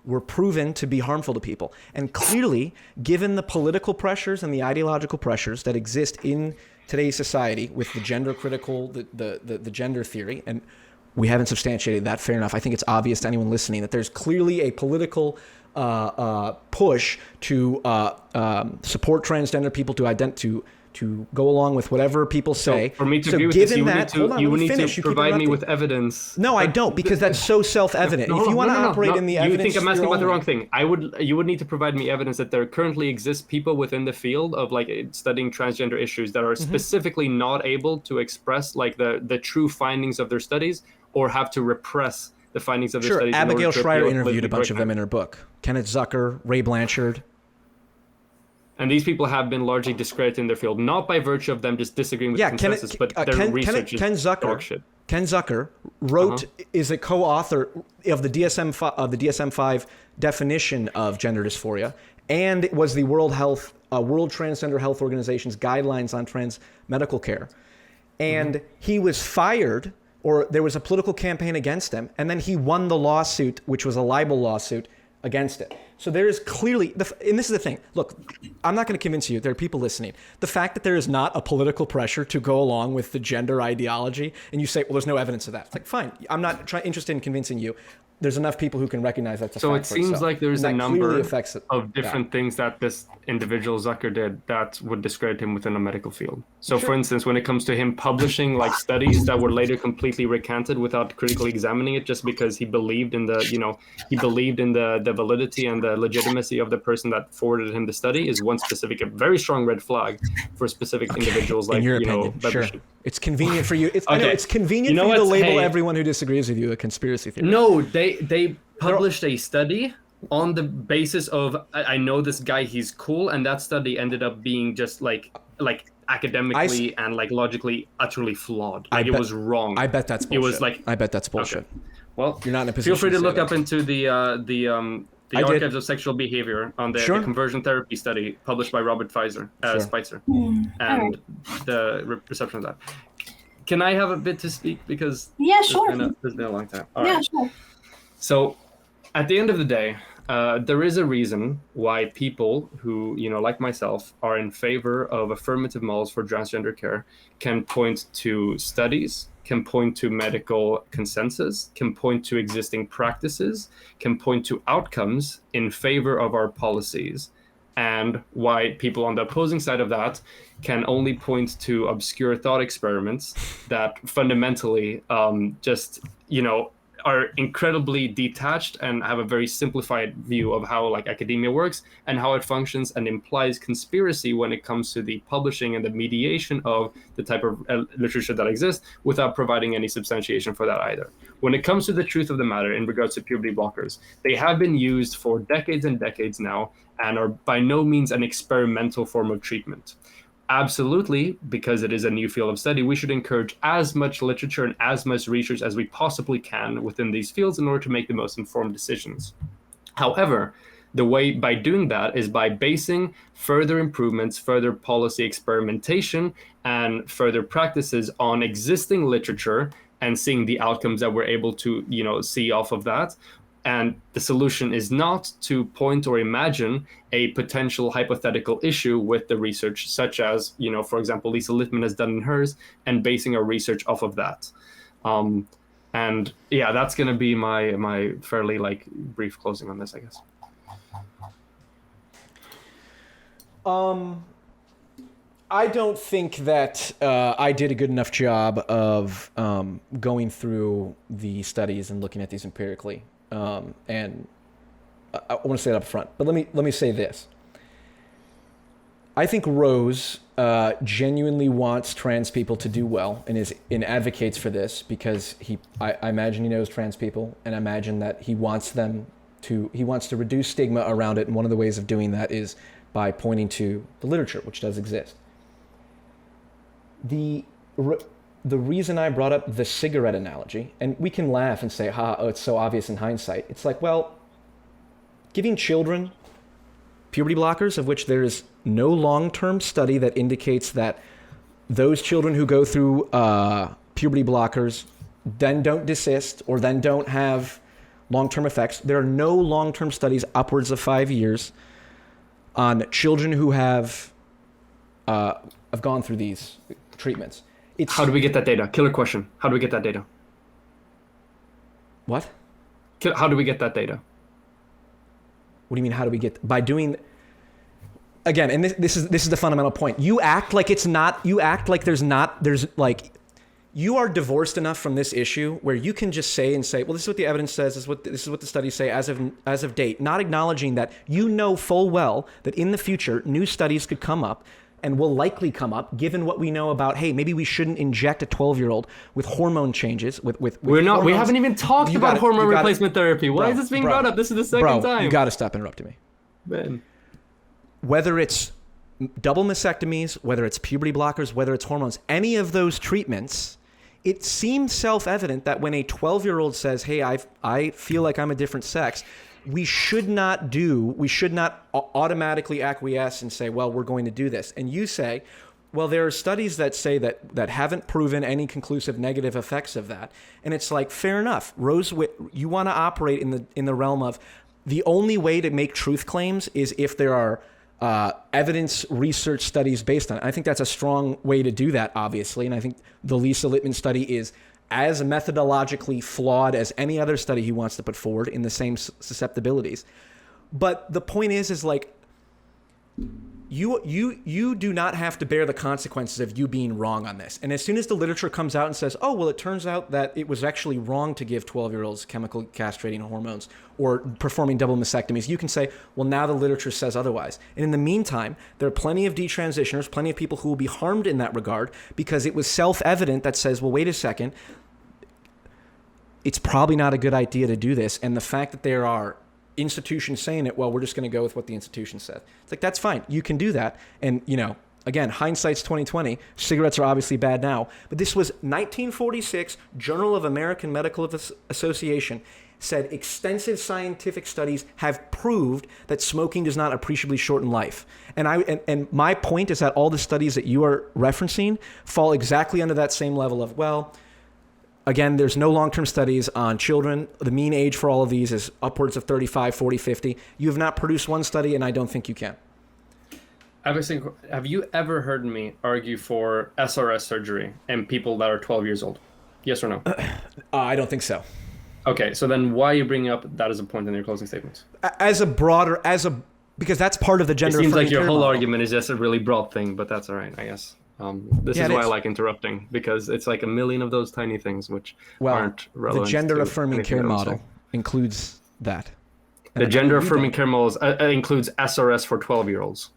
were proven to be harmful to people. And clearly, given the political pressures and the ideological pressures that exist in today's society with the gender critical, the gender theory, and we haven't substantiated that, fair enough. I think it's obvious to anyone listening that there's clearly a political push to support transgender people, to go along with whatever people say. So for me to agree with this, you would need to provide me with evidence. No, I don't, because that's so self-evident. If you want to operate in the evidence, you think I'm asking about the wrong thing. You would need to provide me evidence that there currently exist people within the field of studying transgender issues that are specifically not able to express the true findings of their studies, or have to repress the findings of their studies. Abigail Shrier interviewed a bunch of them in her book. Kenneth Zucker, Ray Blanchard. And these people have been largely discredited in their field, not by virtue of them just disagreeing with consensus, but their research is dog shit. Ken Zucker wrote, is a co-author of the DSM-5 definition of gender dysphoria, and it was the World Transgender Health Organization's guidelines on trans medical care. And he was fired, or there was a political campaign against him, and then he won the lawsuit, which was a libel lawsuit, against it. So there is clearly, and this is the thing, look, I'm not going to convince you, there are people listening. The fact that there is not a political pressure to go along with the gender ideology, and you say, well, there's no evidence of that. It's like, fine, I'm not interested in convincing you. there's enough people who can recognize that's a So fact it for seems itself. like there's And a that clearly number affects it. of different things that this individual Zucker did that would discredit him within a medical field. So for instance, when it comes to him publishing like studies that were later completely recanted without critically examining it, just because he believed in the, he believed in the validity and the legitimacy of the person that forwarded him the study, is one specific, a very strong red flag for specific individuals like, in your opinion, sure. It's convenient for you. I know it's convenient for you to label everyone who disagrees with you a conspiracy theorist. No, they published a study on the basis of, I know this guy, he's cool, and that study ended up being just like academically and like logically utterly flawed. Like it was wrong. I bet that's bullshit. It was like, I bet that's bullshit. Okay. Well, you're not in a position. Feel free to say look that. up into the archives of sexual behavior on the conversion therapy study published by Robert Spicer and the reception of that. Can I have a bit to speak? Because it's been a long time. All right. Sure. So at the end of the day, there is a reason why people who, like myself, are in favor of affirmative models for transgender care can point to studies, can point to medical consensus, can point to existing practices, can point to outcomes in favor of our policies, and why people on the opposing side of that can only point to obscure thought experiments that fundamentally are incredibly detached and have a very simplified view of how like academia works and how it functions, and implies conspiracy when it comes to the publishing and the mediation of the type of literature that exists, without providing any substantiation for that either. When it comes to the truth of the matter in regards to puberty blockers, they have been used for decades and decades now and are by no means an experimental form of treatment. Absolutely, because it is a new field of study, we should encourage as much literature and as much research as we possibly can within these fields in order to make the most informed decisions. However, the way by doing that is by basing further improvements, further policy experimentation, and further practices on existing literature and seeing the outcomes that we're able to, see off of that. And the solution is not to point or imagine a potential hypothetical issue with the research, such as, for example, Lisa Littman has done in hers, and basing our research off of that. And yeah, that's going to be my fairly brief closing on this, I guess. I don't think that I did a good enough job of going through the studies and looking at these empirically. And I want to say it up front, but let me say this. I think Rose genuinely wants trans people to do well and advocates for this because I imagine he knows trans people, and I imagine that he wants to reduce stigma around it, and one of the ways of doing that is by pointing to the literature, which does exist. The reason I brought up the cigarette analogy, and we can laugh and say, it's so obvious in hindsight. It's like, well, giving children puberty blockers, of which there is no long-term study that indicates that those children who go through puberty blockers then don't desist or then don't have long-term effects. There are no long-term studies upwards of 5 years on children who have gone through these treatments. How do we get that data? Killer question. How do we get that data? What? How do we get that data? What do you mean? How do we get? By doing. Again, and this is the fundamental point. You act like it's not. You act like there's not. There's like. You are divorced enough from this issue where you can just say, well, this is what the evidence says. This is what the studies say as of date. Not acknowledging that you know full well that in the future new studies could come up. And will likely come up, given what we know about, hey, maybe we shouldn't inject a 12-year-old with hormone changes. We haven't even talked about hormone replacement therapy. Why is this being brought up? This is the second time. You got to stop interrupting me. Man. Whether it's double mastectomies, whether it's puberty blockers, whether it's hormones, any of those treatments, it seems self-evident that when a 12-year-old says, hey, I feel like I'm a different sex, we should not automatically acquiesce and say, well, we're going to do this. And you say, well, there are studies that say that haven't proven any conclusive negative effects of that. And it's like, fair enough. Rose, you want to operate in the realm of the only way to make truth claims is if there are evidence research studies based on it. I think that's a strong way to do that, obviously. And I think the Lisa Littman study is as methodologically flawed as any other study he wants to put forward in the same susceptibilities. But the point is like, you do not have to bear the consequences of you being wrong on this. And as soon as the literature comes out and says, oh, well, it turns out that it was actually wrong to give 12-year-olds chemical castrating hormones or performing double mastectomies, you can say, well, now the literature says otherwise. And in the meantime, there are plenty of detransitioners, plenty of people who will be harmed in that regard because it was self-evident that says, well, wait a second, it's probably not a good idea to do this. And the fact that there are institutions saying it, well, we're just going to go with what the institution said. It's like, that's fine. You can do that. And, again, hindsight's 2020. Cigarettes are obviously bad now. But this was 1946, Journal of American Medical Association said extensive scientific studies have proved that smoking does not appreciably shorten life. And my point is that all the studies that you are referencing fall exactly under that same level of, well, again, there's no long-term studies on children. The mean age for all of these is upwards of 35, 40, 50. You have not produced one study, and I don't think you can. Have you ever heard me argue for SRS surgery and people that are 12 years old? Yes or no? I don't think so. Okay, so then why are you bringing up that as a point in your closing statements? Because that's part of the gender. It seems affirming like your care whole model. argument is just a really broad thing, but that's all right, I guess. This is why I like interrupting, because it's like a million of those tiny things which aren't relevant. The gender affirming care model includes that. The gender affirming care model includes SRS for 12-year-olds.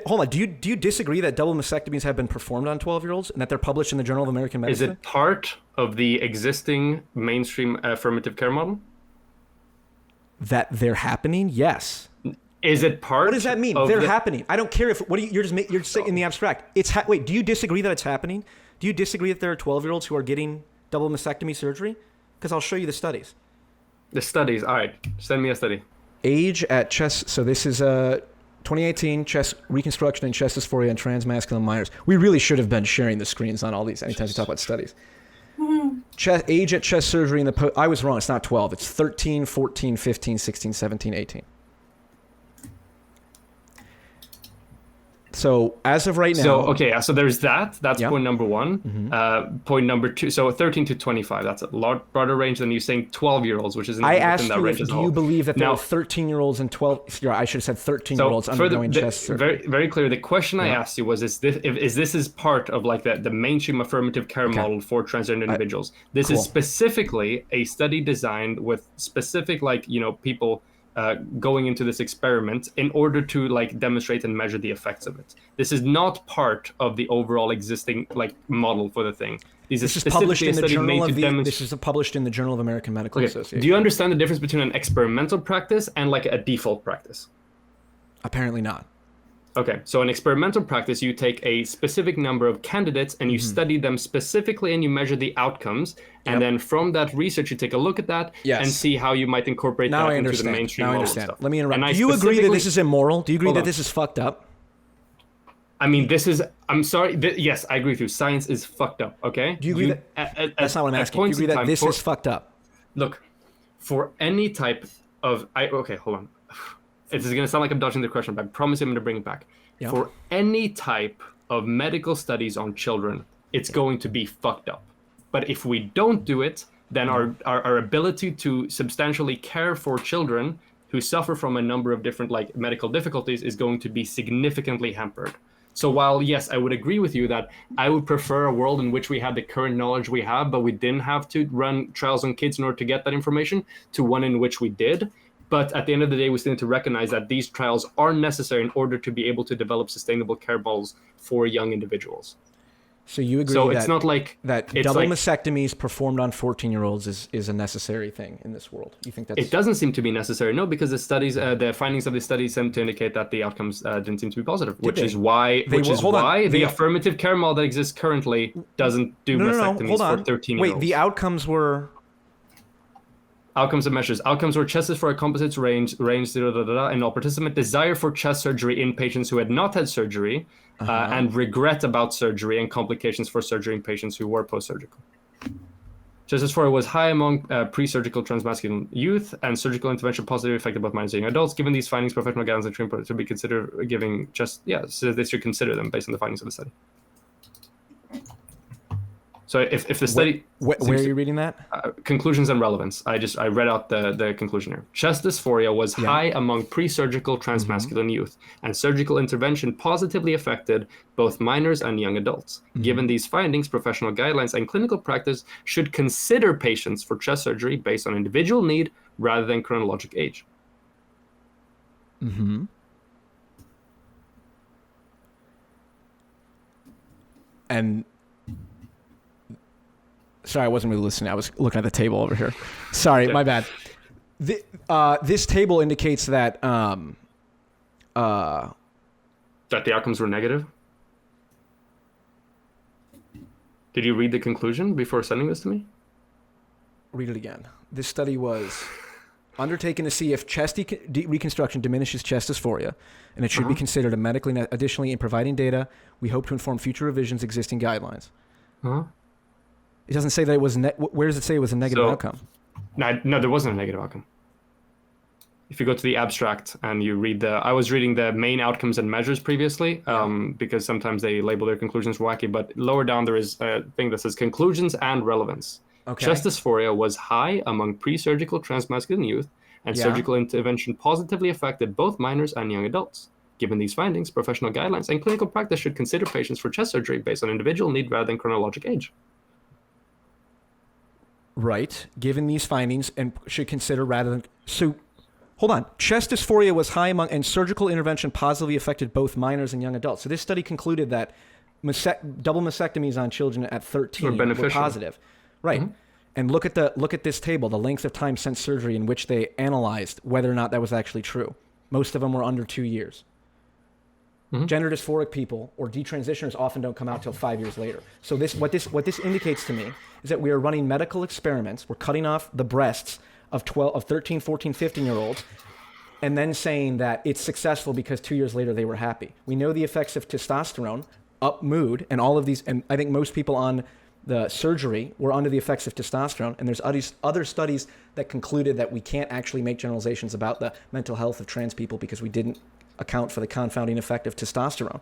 Hold on. Do you disagree that double mastectomies have been performed on 12-year-olds and that they're published in the Journal of American Medicine? Is it part of the existing mainstream affirmative care model? That they're happening? Yes. Is it part? What does that mean? They're happening. I don't care if you're just saying in the abstract. Wait. Do you disagree that it's happening? Do you disagree that there are 12-year-olds who are getting double mastectomy surgery? Because I'll show you the studies. The studies. All right. Send me a study. Age at chest. So this is 2018 chest reconstruction and chest dysphoria in transmasculine minors. We really should have been sharing the screens on all these anytime we talk about studies. Age at chest surgery in the I was wrong. It's not 12. It's 13, 14, 15, 16, 17, 18. So as of right now... So there's that. That's point number one. Mm-hmm. Point number two. So 13 to 25. That's a lot broader range than you saying 12-year-olds, which is in I within asked that you range as a do whole. you believe that there Now, are 13-year-olds and 12... I should have said 13-year-olds undergoing chest surgery. Very, very clear. The question I asked you was, is this part of like the mainstream affirmative care model for transgender individuals? This is specifically a study designed with specific people going into this experiment in order to demonstrate and measure the effects of it. This is not part of the overall existing model for the thing. This is published in the Journal of This is published in the Journal of American Medical Association. Do you understand the difference between an experimental practice and a default practice? Apparently not. Okay, so an experimental practice, you take a specific number of candidates and you study them specifically and you measure the outcomes. And then from that research, you take a look at that and see how you might incorporate that into the mainstream model stuff. Let me interrupt. Do you agree that this is immoral? Do you agree that this is fucked up? I mean, I'm sorry. Yes, I agree with you. Science is fucked up, okay? Do you agree that... That's not what I'm asking. Do you agree that this is fucked up? Look, for any type of... Okay, hold on. This is going to sound like I'm dodging the question, but I promise you I'm going to bring it back. Yep. For any type of medical studies on children, it's going to be fucked up. But if we don't do it, then our ability to substantially care for children who suffer from a number of different medical difficulties is going to be significantly hampered. So while, yes, I would agree with you that I would prefer a world in which we had the current knowledge we have, but we didn't have to run trials on kids in order to get that information, to one in which we did. But at the end of the day, we still need to recognize that these trials are necessary in order to be able to develop sustainable care models for young individuals. So you agree that it's not that double mastectomies performed on 14-year-olds is a necessary thing in this world? You think that's... It doesn't seem to be necessary, no, because the findings of the studies seem to indicate that the outcomes didn't seem to be positive, which is why the affirmative care model that exists currently doesn't do mastectomies for 13-year-olds. Wait, the outcomes were... Outcomes and measures. Outcomes were chest dysphoria composites range, and all participant desire for chest surgery in patients who had not had surgery, and regret about surgery and complications for surgery in patients who were post-surgical. Chest dysphoria was high among pre-surgical transmasculine youth, and surgical intervention positively affected both minors and young adults. Given these findings, professional guidance and treatment should be considered so they should consider them based on the findings of the study. So if the study Where are you reading that? Conclusions and relevance. I read out the conclusion here. Chest dysphoria was high among pre-surgical transmasculine youth, and surgical intervention positively affected both minors and young adults. Given these findings, professional guidelines and clinical practice should consider patients for chest surgery based on individual need rather than chronologic age. Mm-hmm. And sorry, I wasn't really listening. I was looking at the table over here. Sorry, my bad. This table indicates that That the outcomes were negative? Did you read the conclusion before sending this to me? Read it again. This study was undertaken to see if chest reconstruction diminishes chest dysphoria, and it should be considered a medically. Additionally, in providing data, we hope to inform future revisions existing guidelines. It doesn't say that it was. Where does it say it was a negative outcome? No, there wasn't a negative outcome. If you go to the abstract and you read I was reading the main outcomes and measures previously, because sometimes they label their conclusions wacky. But lower down there is a thing that says conclusions and relevance. Okay. Chest dysphoria was high among pre-surgical transmasculine youth, and surgical intervention positively affected both minors and young adults. Given these findings, professional guidelines and clinical practice should consider patients for chest surgery based on individual need rather than chronologic age. Right. Given these findings, and should consider rather than hold on. Chest dysphoria was high among, and surgical intervention positively affected both minors and young adults. So this study concluded that double mastectomies on children at 13 were positive. Right. And look at this table, the length of time since surgery in which they analyzed whether or not that was actually true. Most of them were under 2 years. Gender dysphoric people or detransitioners often don't come out till 5 years later. So what this indicates to me is that we are running medical experiments. We're cutting off the breasts of 13, 14, 15-year-olds, and then saying that it's successful because 2 years later they were happy. We know the effects of testosterone, up mood, and all of these, and I think most people on the surgery were under the effects of testosterone, and there's other studies that concluded that we can't actually make generalizations about the mental health of trans people because we didn't account for the confounding effect of testosterone.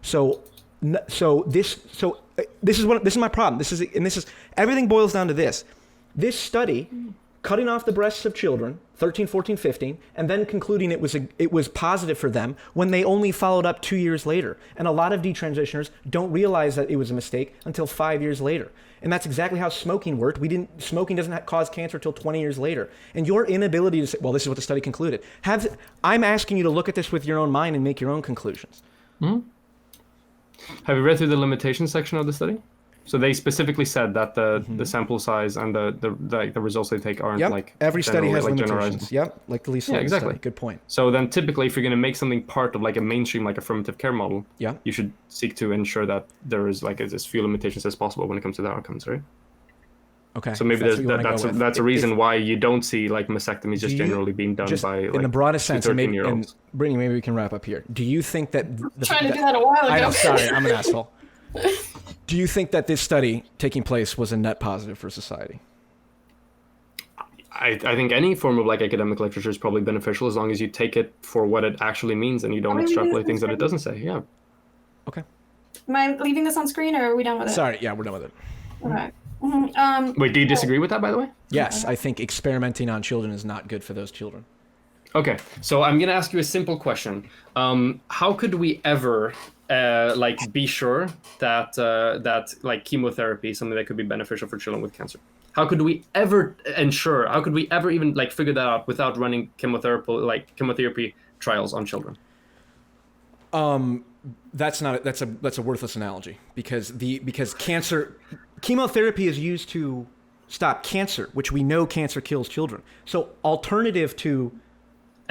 So this is my problem. This is everything boils down to this. This study, cutting off the breasts of children, 13, 14, 15, and then concluding it was positive for them when they only followed up 2 years later. And a lot of detransitioners don't realize that it was a mistake until 5 years later. And that's exactly how smoking worked. Smoking doesn't cause cancer until 20 years later. And your inability to say, well, this is what the study concluded. I'm asking you to look at this with your own mind and make your own conclusions. Have you read through the limitations section of the study? So they specifically said that the sample size and the results they take aren't like every study has limitations. Generalized. Yep, like the Lisa exactly. Study. Good point. So then typically if you're going to make something part of like a mainstream like affirmative care model, you should seek to ensure that there is like as few limitations as possible when it comes to the outcomes, right? Okay. So maybe that's a reason why you don't see like mastectomies just generally being done by like in the broadest sense, and year-olds. Brittany, maybe we can wrap up here. Do you think that trying to do that a while ago? I know, sorry, I'm an asshole. Do you think that this study taking place was a net positive for society? I think any form of like academic literature is probably beneficial as long as you take it for what it actually means and you don't extrapolate things that it doesn't say. Yeah. Okay. Am I leaving this on screen or are we done with it? Sorry, yeah, we're done with it. Okay. Wait, do you disagree with that, by the way? Yes, I think experimenting on children is not good for those children. Okay, so I'm gonna ask you a simple question. How could we ever be sure that like chemotherapy is something that could be beneficial for children with cancer? How could we ever ensure? How could we ever even like figure that out without running chemotherapy trials on children? That's a worthless analogy because chemotherapy is used to stop cancer, which we know cancer kills children. So alternative to.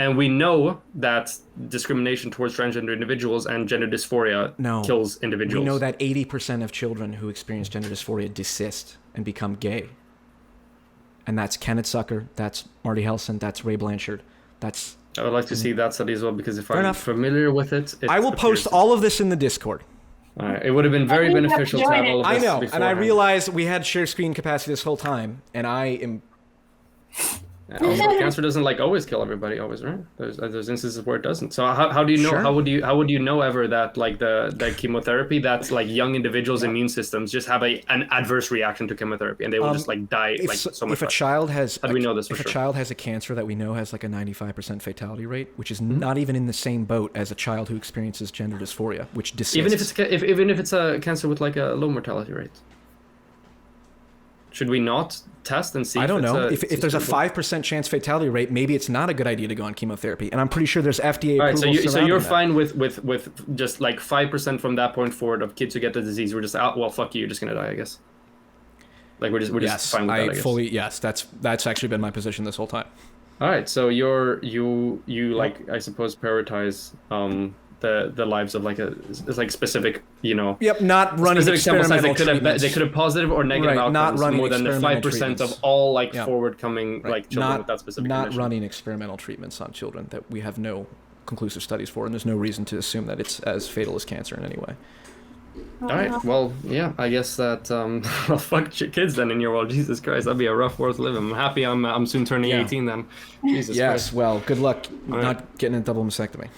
And we know that discrimination towards transgender individuals and gender dysphoria kills individuals. We know that 80% of children who experience gender dysphoria desist and become gay. And that's Kenneth Zucker, that's Marty Helson, that's Ray Blanchard, that's... I would like to see that study as well because if I'm familiar with it... I will post all of this in the Discord. All right. It would have been very beneficial to have all of this. I know, beforehand. and I realized we had share screen capacity this whole time, and I am Also, cancer doesn't like always kill everybody, always, right? There's instances where it doesn't. So how do you know? Sure. How would you know ever that like the chemotherapy, that's like young individuals' immune systems just have an adverse reaction to chemotherapy and they will just like die so much. If a child has, how do we know this for if sure? a child has a cancer that we know has like a 95% fatality rate, which is not even in the same boat as a child who experiences gender dysphoria, which Even if it's a cancer with like a low mortality rate. Should we not test and see? I don't know. If If there's a 5% chance fatality rate, maybe it's not a good idea to go on chemotherapy. And I'm pretty sure there's FDA approval. All right, so you're fine with just like 5% from that point forward of kids who get the disease. We're just out. Well, fuck you. You're just gonna die, I guess. Like we're just fine with that. I guess. Yes. That's actually been my position this whole time. All right, so you like, I suppose, prioritize the lives of like specific, you know. Yep, not running experimental treatments. They could have positive or negative outcomes. Not running more than the 5% of all like forward-coming like children with that specific not condition. running experimental treatments on children that we have no conclusive studies for, and there's no reason to assume that it's as fatal as cancer in any way. All right, well, yeah, I guess that well, fuck kids then in your world. Jesus Christ, that'd be a rough world to live in. I'm happy I'm soon turning 18 then. Jesus Christ. Well, good luck not getting a double mastectomy.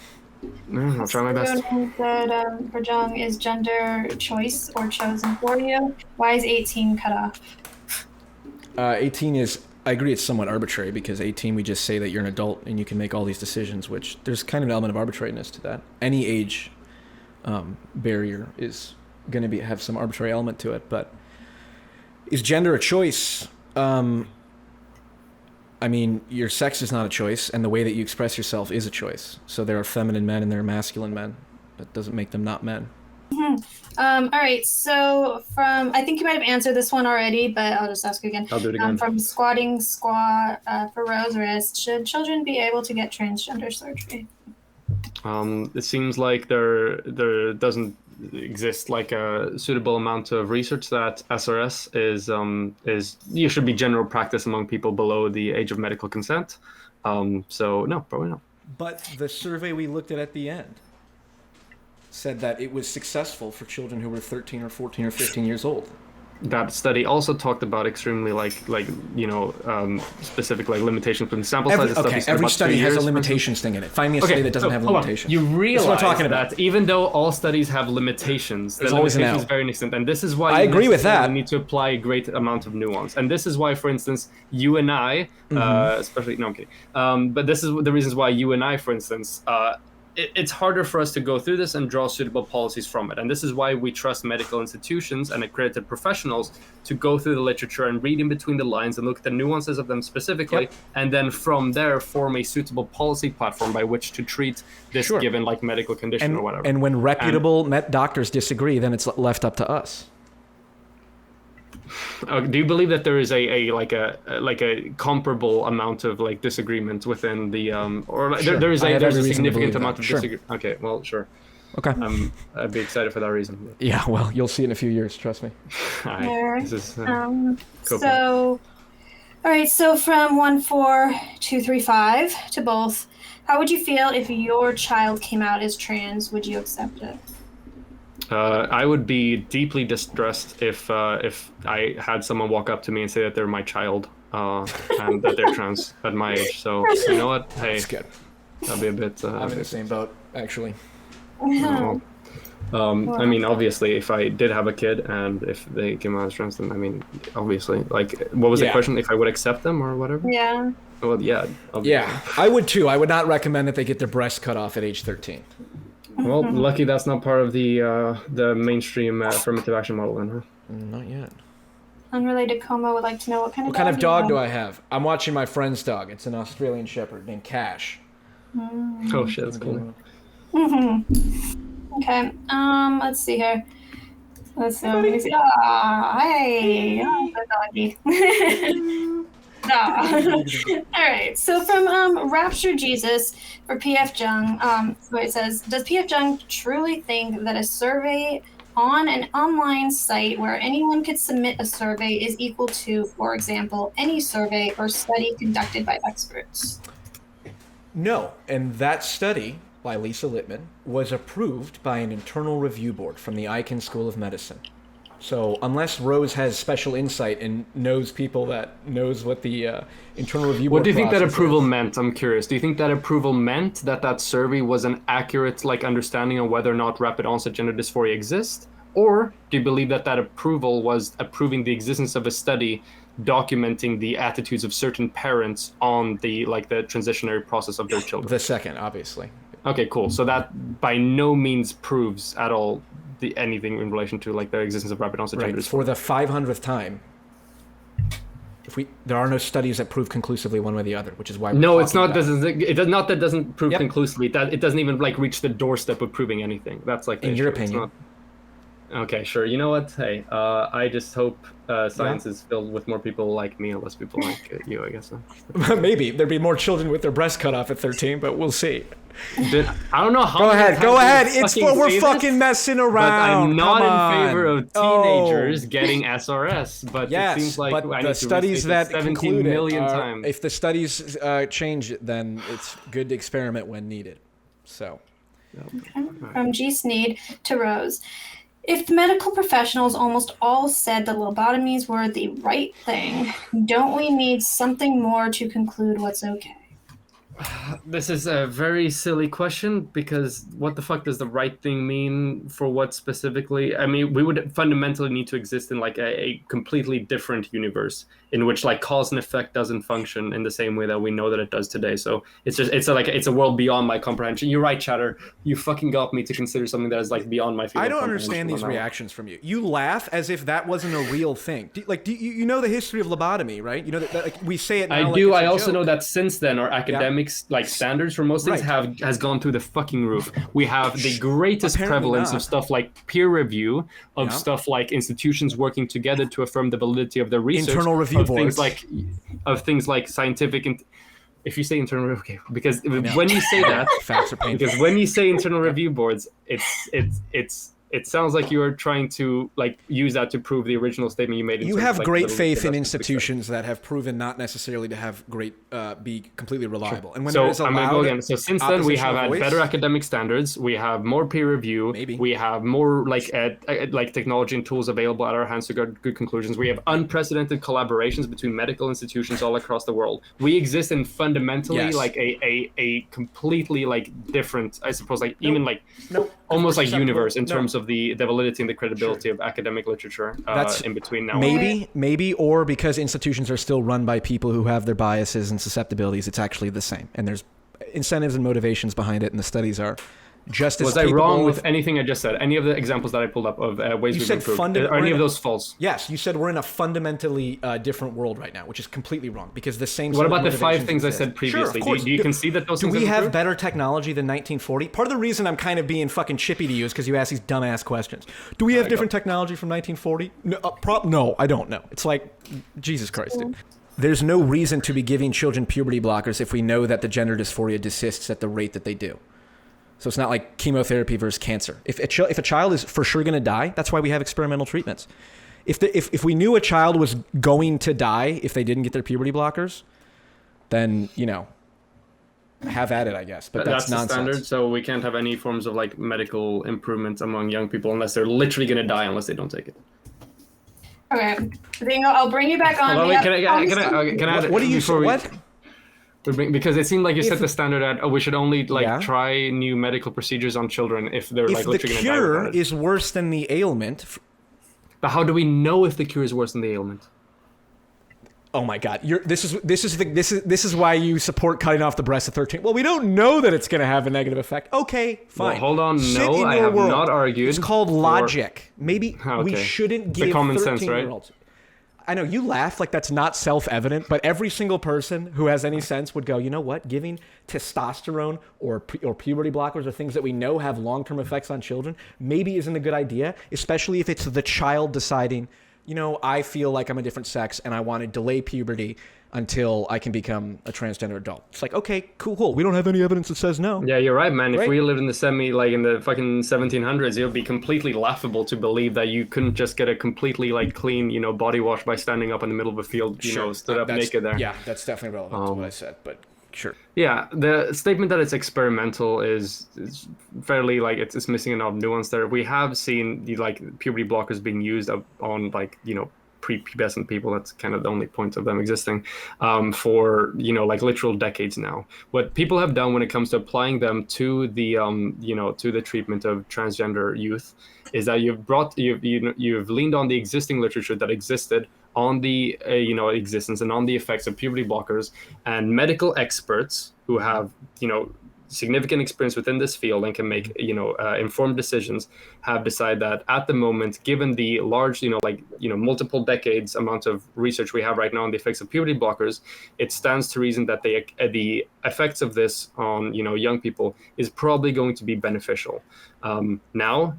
I'll try my best. That for Jung is gender choice or chosen for you. Why is 18 cut off? 18 is, I agree, it's somewhat arbitrary because 18 we just say that you're an adult and you can make all these decisions, which there's kind of an element of arbitrariness to that. Any age barrier is going to have some arbitrary element to it, but is gender a choice? I mean, your sex is not a choice, and the way that you express yourself is a choice. So there are feminine men and there are masculine men. That doesn't make them not men. All right, so I think you might have answered this one already, but I'll just ask you again. I'll do it again. From Squatting Squaw for Rose Wrist, should children be able to get transgender surgery? It seems like there doesn't exist like a suitable amount of research that SRS is you should be general practice among people below the age of medical consent. So no, probably not. But the survey we looked at the end said that it was successful for children who were 13 or 14 or 15 years old. That study also talked about extremely specific like limitations from sample size. Every study has a limitations thing in it. Find me a study that doesn't have limitations. You realize what I'm talking about. that even though all studies have limitations, the always an limitations L. vary in extent, and this is why I agree with that. You need to apply a great amount of nuance, and this is why, for instance, you and I, especially no, I'm kidding. But this is the reasons why you and I, for instance, it's harder for us to go through this and draw suitable policies from it. And this is why we trust medical institutions and accredited professionals to go through the literature and read in between the lines and look at the nuances of them specifically, and then from there form a suitable policy platform by which to treat this given like medical condition or whatever. And when reputable doctors disagree, then it's left up to us. Do you believe that there is a comparable amount of like disagreement within the there's a significant amount of disagreement? Okay, well, sure. Okay. I'd be excited for that reason. Yeah, well, you'll see in a few years, trust me. This is all right, so from 14235 to both, how would you feel if your child came out as trans? Would you accept it? I would be deeply distressed if I had someone walk up to me and say that they're my child and that they're trans at my age. So you know what? Hey, That's good. That'd be a bit. I'm in the same boat, actually. I mean, obviously, if I did have a kid and if they came out as trans, then I mean, obviously, like, what was the question? If I would accept them or whatever? Yeah. Well, yeah. Yeah, I would too. I would not recommend that they get their breasts cut off at age 13. Well, lucky that's not part of the mainstream affirmative action model, then, huh? Not yet. Unrelated Como would like to know what kind of dog do I have? I'm watching my friend's dog. It's an Australian Shepherd named Cash. Oh shit, that's cool. Okay. Let's see here. Let's see. Hey, the doggy. All right. So from Rapture Jesus for PF Jung, so it says, does PF Jung truly think that a survey on an online site where anyone could submit a survey is equal to, for example, any survey or study conducted by experts? No, and that study by Lisa Littman was approved by an internal review board from the Icahn School of Medicine. So unless Rose has special insight and knows what the internal review board What do you think that process approval is. meant? I'm curious. Do you think that approval meant that survey was an accurate understanding of whether or not rapid onset gender dysphoria exists? Or do you believe that approval was approving the existence of a study documenting the attitudes of certain parents on the transitionary process of their children? The second, obviously. Okay, cool. So that by no means proves at all anything in relation to the existence of rapid onset gender dysphoria. For the 500th time, there are no studies that prove conclusively one way or the other, which is why it's not. That doesn't prove Yep. conclusively. That it doesn't even reach the doorstep of proving anything. That's in your opinion. Okay, sure. You know what? Hey, I just hope science is filled with more people like me and less people like you, I guess. Maybe there'd be more children with their breasts cut off at 13, but we'll see. Dude, I don't know how. Go ahead. It's we're fucking messing around. But I'm not in favor of teenagers Oh. getting SRS. But Yes, it seems like but I the need studies to that 17 conclude million it are, times. if the studies change it, then it's good to experiment when needed. So, From G. Sneed to Rose. If the medical professionals almost all said that lobotomies were the right thing, don't we need something more to conclude what's okay? This is a very silly question because what the fuck does the right thing mean for what specifically? I mean, we would fundamentally need to exist in a completely different universe in which cause and effect doesn't function in the same way that we know that it does today. So it's a world beyond my comprehension. You're right, Chatter. You fucking got me to consider something that is beyond my field. I don't understand these reactions from you. You laugh as if that wasn't a real thing. Do you know the history of lobotomy, right? You know that we say it now. I do. It's a I also joke. know that since then our academics standards for most things has gone through the fucking roof. We have the greatest prevalence of stuff like peer review, of stuff like institutions working together to affirm the validity of their research. Internal review boards. Things like scientific. If you say internal review, okay, because when you say that, facts are painful. because when you say internal review boards, it sounds like you are trying to use that to prove the original statement you made. You have great faith in institutions that have proven not necessarily to have be completely reliable. Sure. And when so there is I'm gonna go again. So since then we have had better academic standards. We have more peer review. Maybe. We have more technology and tools available at our hands to get good conclusions. We have unprecedented collaborations between medical institutions all across the world. We exist in fundamentally a completely different, I suppose, almost universe in terms of the validity and the credibility of academic literature in between now. Maybe, or because institutions are still run by people who have their biases and susceptibilities, it's actually the same. And there's incentives and motivations behind it, and the studies are just as Was I wrong with anything I just said? Any of the examples that I pulled up of ways we've improved? Are any of those false? Yes, you said we're in a fundamentally different world right now, which is completely wrong because the same. What about the 5 things I said previously? Sure, of course. Do you concede that those things do we have improved? better technology than 1940? Part of the reason I'm kind of being fucking chippy to you is because you ask these dumbass questions. Do we have different technology from 1940? No, I don't know. It's like, Jesus Christ, dude. There's no reason to be giving children puberty blockers if we know that the gender dysphoria persists at the rate that they do. So it's not like chemotherapy versus cancer. If a child is for sure going to die, that's why we have experimental treatments. If we knew a child was going to die if they didn't get their puberty blockers, then, have at it, I guess. But that's nonsense. The standard, so we can't have any forms of medical improvements among young people unless they're literally going to die unless they don't take it. Okay, Bingo, I'll bring you back on. Can I What do you say? What? Because it seemed like you set the standard at we should only try new medical procedures on children if they're if literally the going to die. cure is worse than the ailment. But how do we know if the cure is worse than the ailment? Oh my God! This is why you support cutting off the breast at 13. Well, we don't know that it's going to have a negative effect. Okay, fine. Well, hold on. No, I have not argued. It's called logic. Maybe we shouldn't give the common sense, right? 13-year-olds. I know you laugh like that's not self-evident, but every single person who has any sense would go, you know what? Giving testosterone or puberty blockers or things that we know have long-term effects on children maybe isn't a good idea, especially if it's the child deciding, I feel like I'm a different sex and I want to delay puberty until I can become a transgender adult. It's like, okay, cool. We don't have any evidence that says no. Yeah, you're right, man. Right? If we lived in in the fucking 1700s, it would be completely laughable to believe that you couldn't just get a completely clean, body wash by standing up in the middle of a field, stood up naked there. Yeah, that's definitely relevant to what I said. But Sure. Yeah, the statement that it's experimental is fairly like it's missing enough nuance there. We have seen the like puberty blockers being used on like prepubescent people. That's kind of the only point of them existing for like literal decades now. What people have done when it comes to applying them to the to the treatment of transgender youth is that you've leaned on the existing literature that existed on the existence and on the effects of puberty blockers, and medical experts who have significant experience within this field and can make informed decisions have decided that at the moment, given the large multiple decades amount of research we have right now on the effects of puberty blockers, it stands to reason that the effects of this on young people is probably going to be beneficial. Now,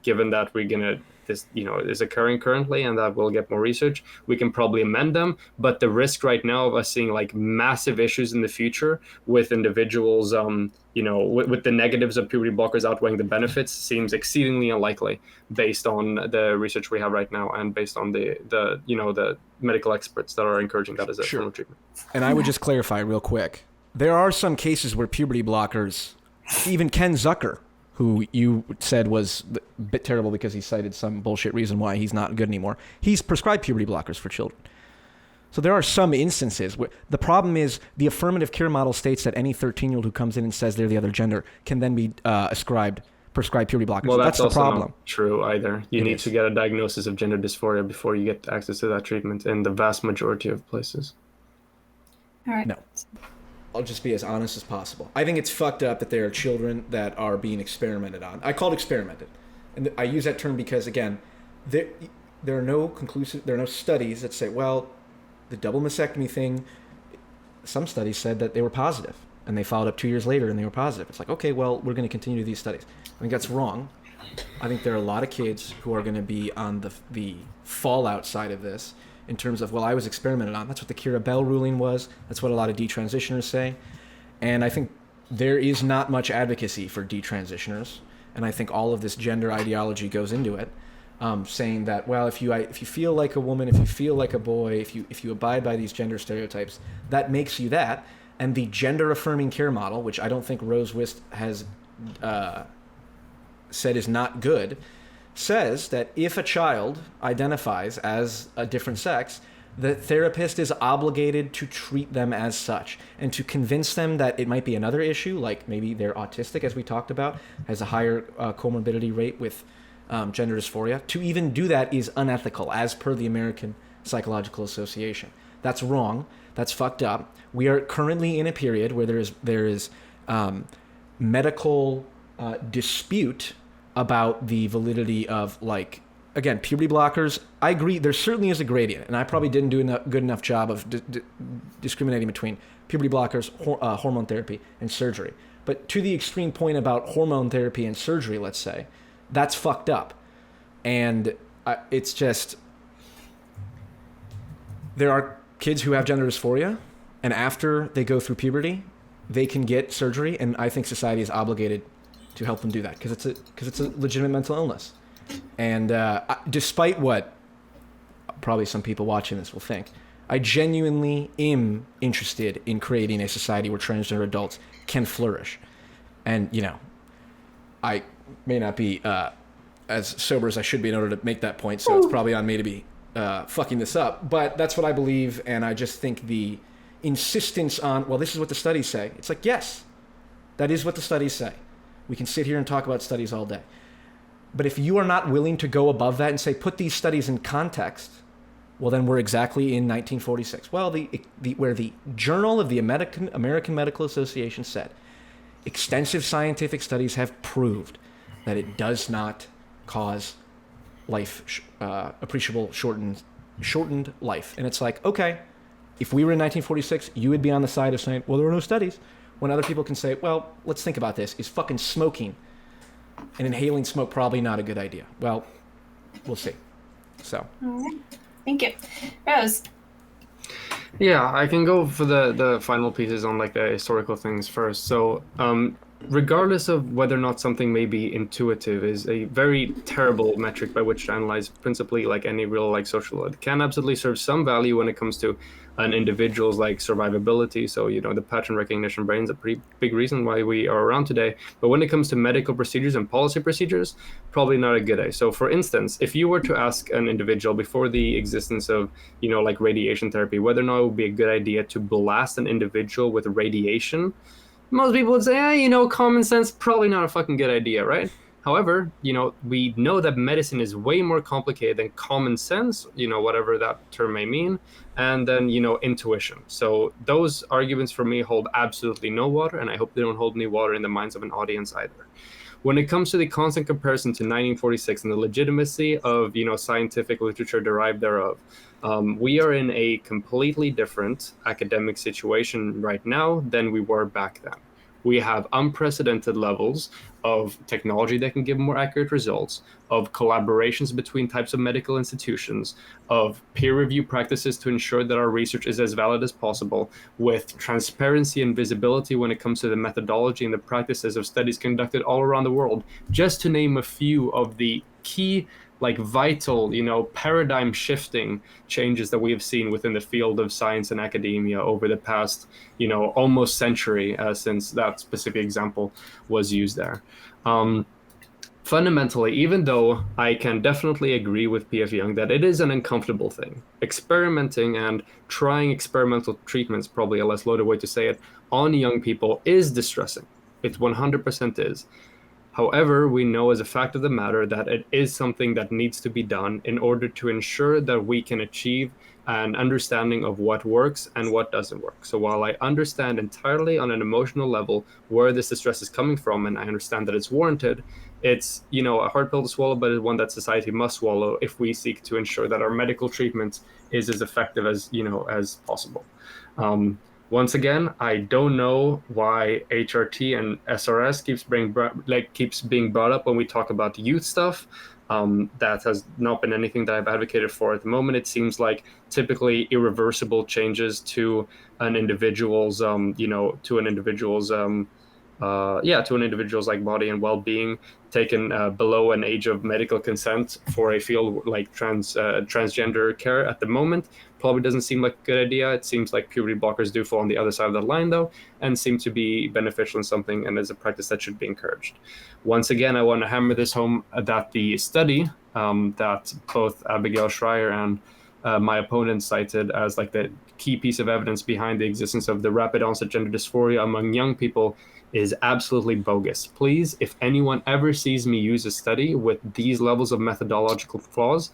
given that we're gonna this is occurring currently and that we'll get more research, we can probably amend them. But the risk right now of us seeing like massive issues in the future with individuals with the negatives of puberty blockers outweighing the benefits seems exceedingly unlikely based on the research we have right now and based on the medical experts that are encouraging that as a form of treatment. And I would just clarify real quick, there are some cases where puberty blockers, even Ken Zucker, who you said was a bit terrible because he cited some bullshit reason why he's not good anymore, he's prescribed puberty blockers for children. So there are some instances where the problem is the affirmative care model states that any 13-year-old who comes in and says they're the other gender can then be prescribed puberty blockers. Well, that's the also problem. Not true either. You need to get a diagnosis of gender dysphoria before you get access to that treatment in the vast majority of places. All right. No. I'll just be as honest as possible. I think it's fucked up that there are children that are being experimented on. I call it experimented. And I use that term because, again, there are no studies that say, well, the double mastectomy thing, some studies said that they were positive, and they followed up 2 years later and they were positive. It's like, okay, well, we're going to continue these studies. I think that's wrong. I think there are a lot of kids who are going to be on the fallout side of this in terms of, well, I was experimented on. That's what the Kira Bell ruling was. That's what a lot of detransitioners say. And I think there is not much advocacy for detransitioners. And I think all of this gender ideology goes into it, saying that, well, if you feel like a woman, if you feel like a boy, if you abide by these gender stereotypes, that makes you that. And the gender-affirming care model, which I don't think Rose Wist has said is not good, says that if a child identifies as a different sex, the therapist is obligated to treat them as such and to convince them that it might be another issue, like maybe they're autistic, as we talked about, has a higher comorbidity rate with gender dysphoria. To even do that is unethical, as per the American Psychological Association. That's wrong. That's fucked up. We are currently in a period where there is medical dispute about the validity of, like, again, puberty blockers. I agree, there certainly is a gradient, and I probably didn't do a good enough job of discriminating between puberty blockers, hormone therapy, and surgery. But to the extreme point about hormone therapy and surgery, let's say, that's fucked up. And it's just, there are kids who have gender dysphoria, and after they go through puberty, they can get surgery, and I think society is obligated to help them do that because it's a legitimate mental illness. And despite what probably some people watching this will think, I genuinely am interested in creating a society where transgender adults can flourish. And, I may not be as sober as I should be in order to make that point, so it's probably on me to be fucking this up. But that's what I believe, and I just think the insistence on, well, this is what the studies say. It's like, yes, that is what the studies say. We can sit here and talk about studies all day. But if you are not willing to go above that and say, put these studies in context, well, then we're exactly in 1946. Well, where the Journal of the American Medical Association said, extensive scientific studies have proved that it does not cause appreciable shortened life. And it's like, okay, if we were in 1946, you would be on the side of saying, well, there are no studies. When other people can say, well, let's think about this. Is fucking smoking and inhaling smoke probably not a good idea? Well, we'll see. So. All right. Thank you. Rose. Yeah, I can go for the final pieces on like the historical things first. So regardless of whether or not something may be intuitive is a very terrible metric by which to analyze principally like any real like social. It can absolutely serve some value when it comes to an individual's like survivability. So, the pattern recognition brain is a pretty big reason why we are around today. But when it comes to medical procedures and policy procedures, probably not a good idea. So for instance, if you were to ask an individual before the existence of, like radiation therapy, whether or not it would be a good idea to blast an individual with radiation, most people would say, common sense, probably not a fucking good idea, right? However, we know that medicine is way more complicated than common sense, whatever that term may mean, and then, intuition. So those arguments for me hold absolutely no water, and I hope they don't hold any water in the minds of an audience either. When it comes to the constant comparison to 1946 and the legitimacy of, scientific literature derived thereof, we are in a completely different academic situation right now than we were back then. We have unprecedented levels of technology that can give more accurate results, of collaborations between types of medical institutions, of peer review practices to ensure that our research is as valid as possible, with transparency and visibility when it comes to the methodology and the practices of studies conducted all around the world, just to name a few of the key vital, paradigm shifting changes that we have seen within the field of science and academia over the past, almost century since that specific example was used there. Fundamentally, even though I can definitely agree with P.F. Jung that it is an uncomfortable thing, experimenting and trying experimental treatments, probably a less loaded way to say it, on young people is distressing. It 100% is. However, we know as a fact of the matter that it is something that needs to be done in order to ensure that we can achieve an understanding of what works and what doesn't work. So while I understand entirely on an emotional level where this distress is coming from, and I understand that it's warranted, it's, a hard pill to swallow, but it's one that society must swallow if we seek to ensure that our medical treatment is as effective as, as possible. Once again, I don't know why HRT and SRS keeps being brought up when we talk about youth stuff. That has not been anything that I've advocated for at the moment. It seems like typically irreversible changes to an individual's, like body and well-being taken below an age of medical consent for a field like transgender care at the moment probably doesn't seem like a good idea. It seems like puberty blockers do fall on the other side of the line though, and seem to be beneficial in something, and is a practice that should be encouraged. Once again, I want to hammer this home that the study that both Abigail Shrier and my opponent cited as like the key piece of evidence behind the existence of the rapid onset gender dysphoria among young people is absolutely bogus. Please, if anyone ever sees me use a study with these levels of methodological flaws,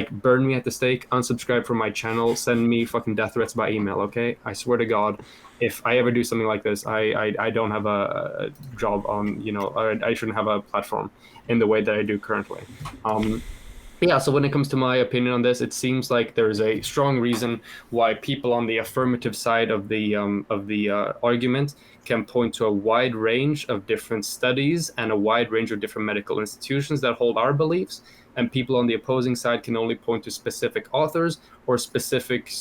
burn me at the stake, unsubscribe from my channel, send me fucking death threats by email, okay? I swear to God, if I ever do something like this, I don't have a job on, or I shouldn't have a platform in the way that I do currently. Yeah, so when it comes to my opinion on this, it seems like there is a strong reason why people on the affirmative side of the argument can point to a wide range of different studies and a wide range of different medical institutions that hold our beliefs, and people on the opposing side can only point to specific authors or specific,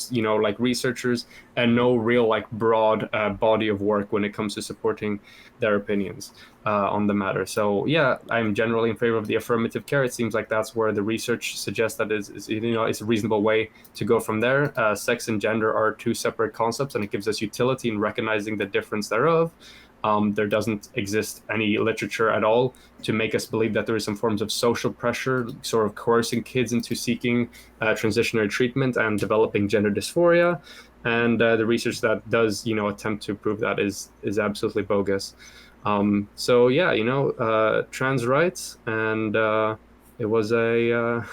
researchers, and no real broad body of work when it comes to supporting their opinions on the matter. So yeah, I'm generally in favor of the affirmative care. It seems like that's where the research suggests that is a reasonable way to go from there. Sex and gender are two separate concepts, and it gives us utility in recognizing the difference thereof. There doesn't exist any literature at all to make us believe that there is some forms of social pressure sort of coercing kids into seeking transitionary treatment and developing gender dysphoria. And the research that does, attempt to prove that is absolutely bogus. So yeah, trans rights, and it was a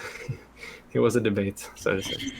it was a debate, so to say.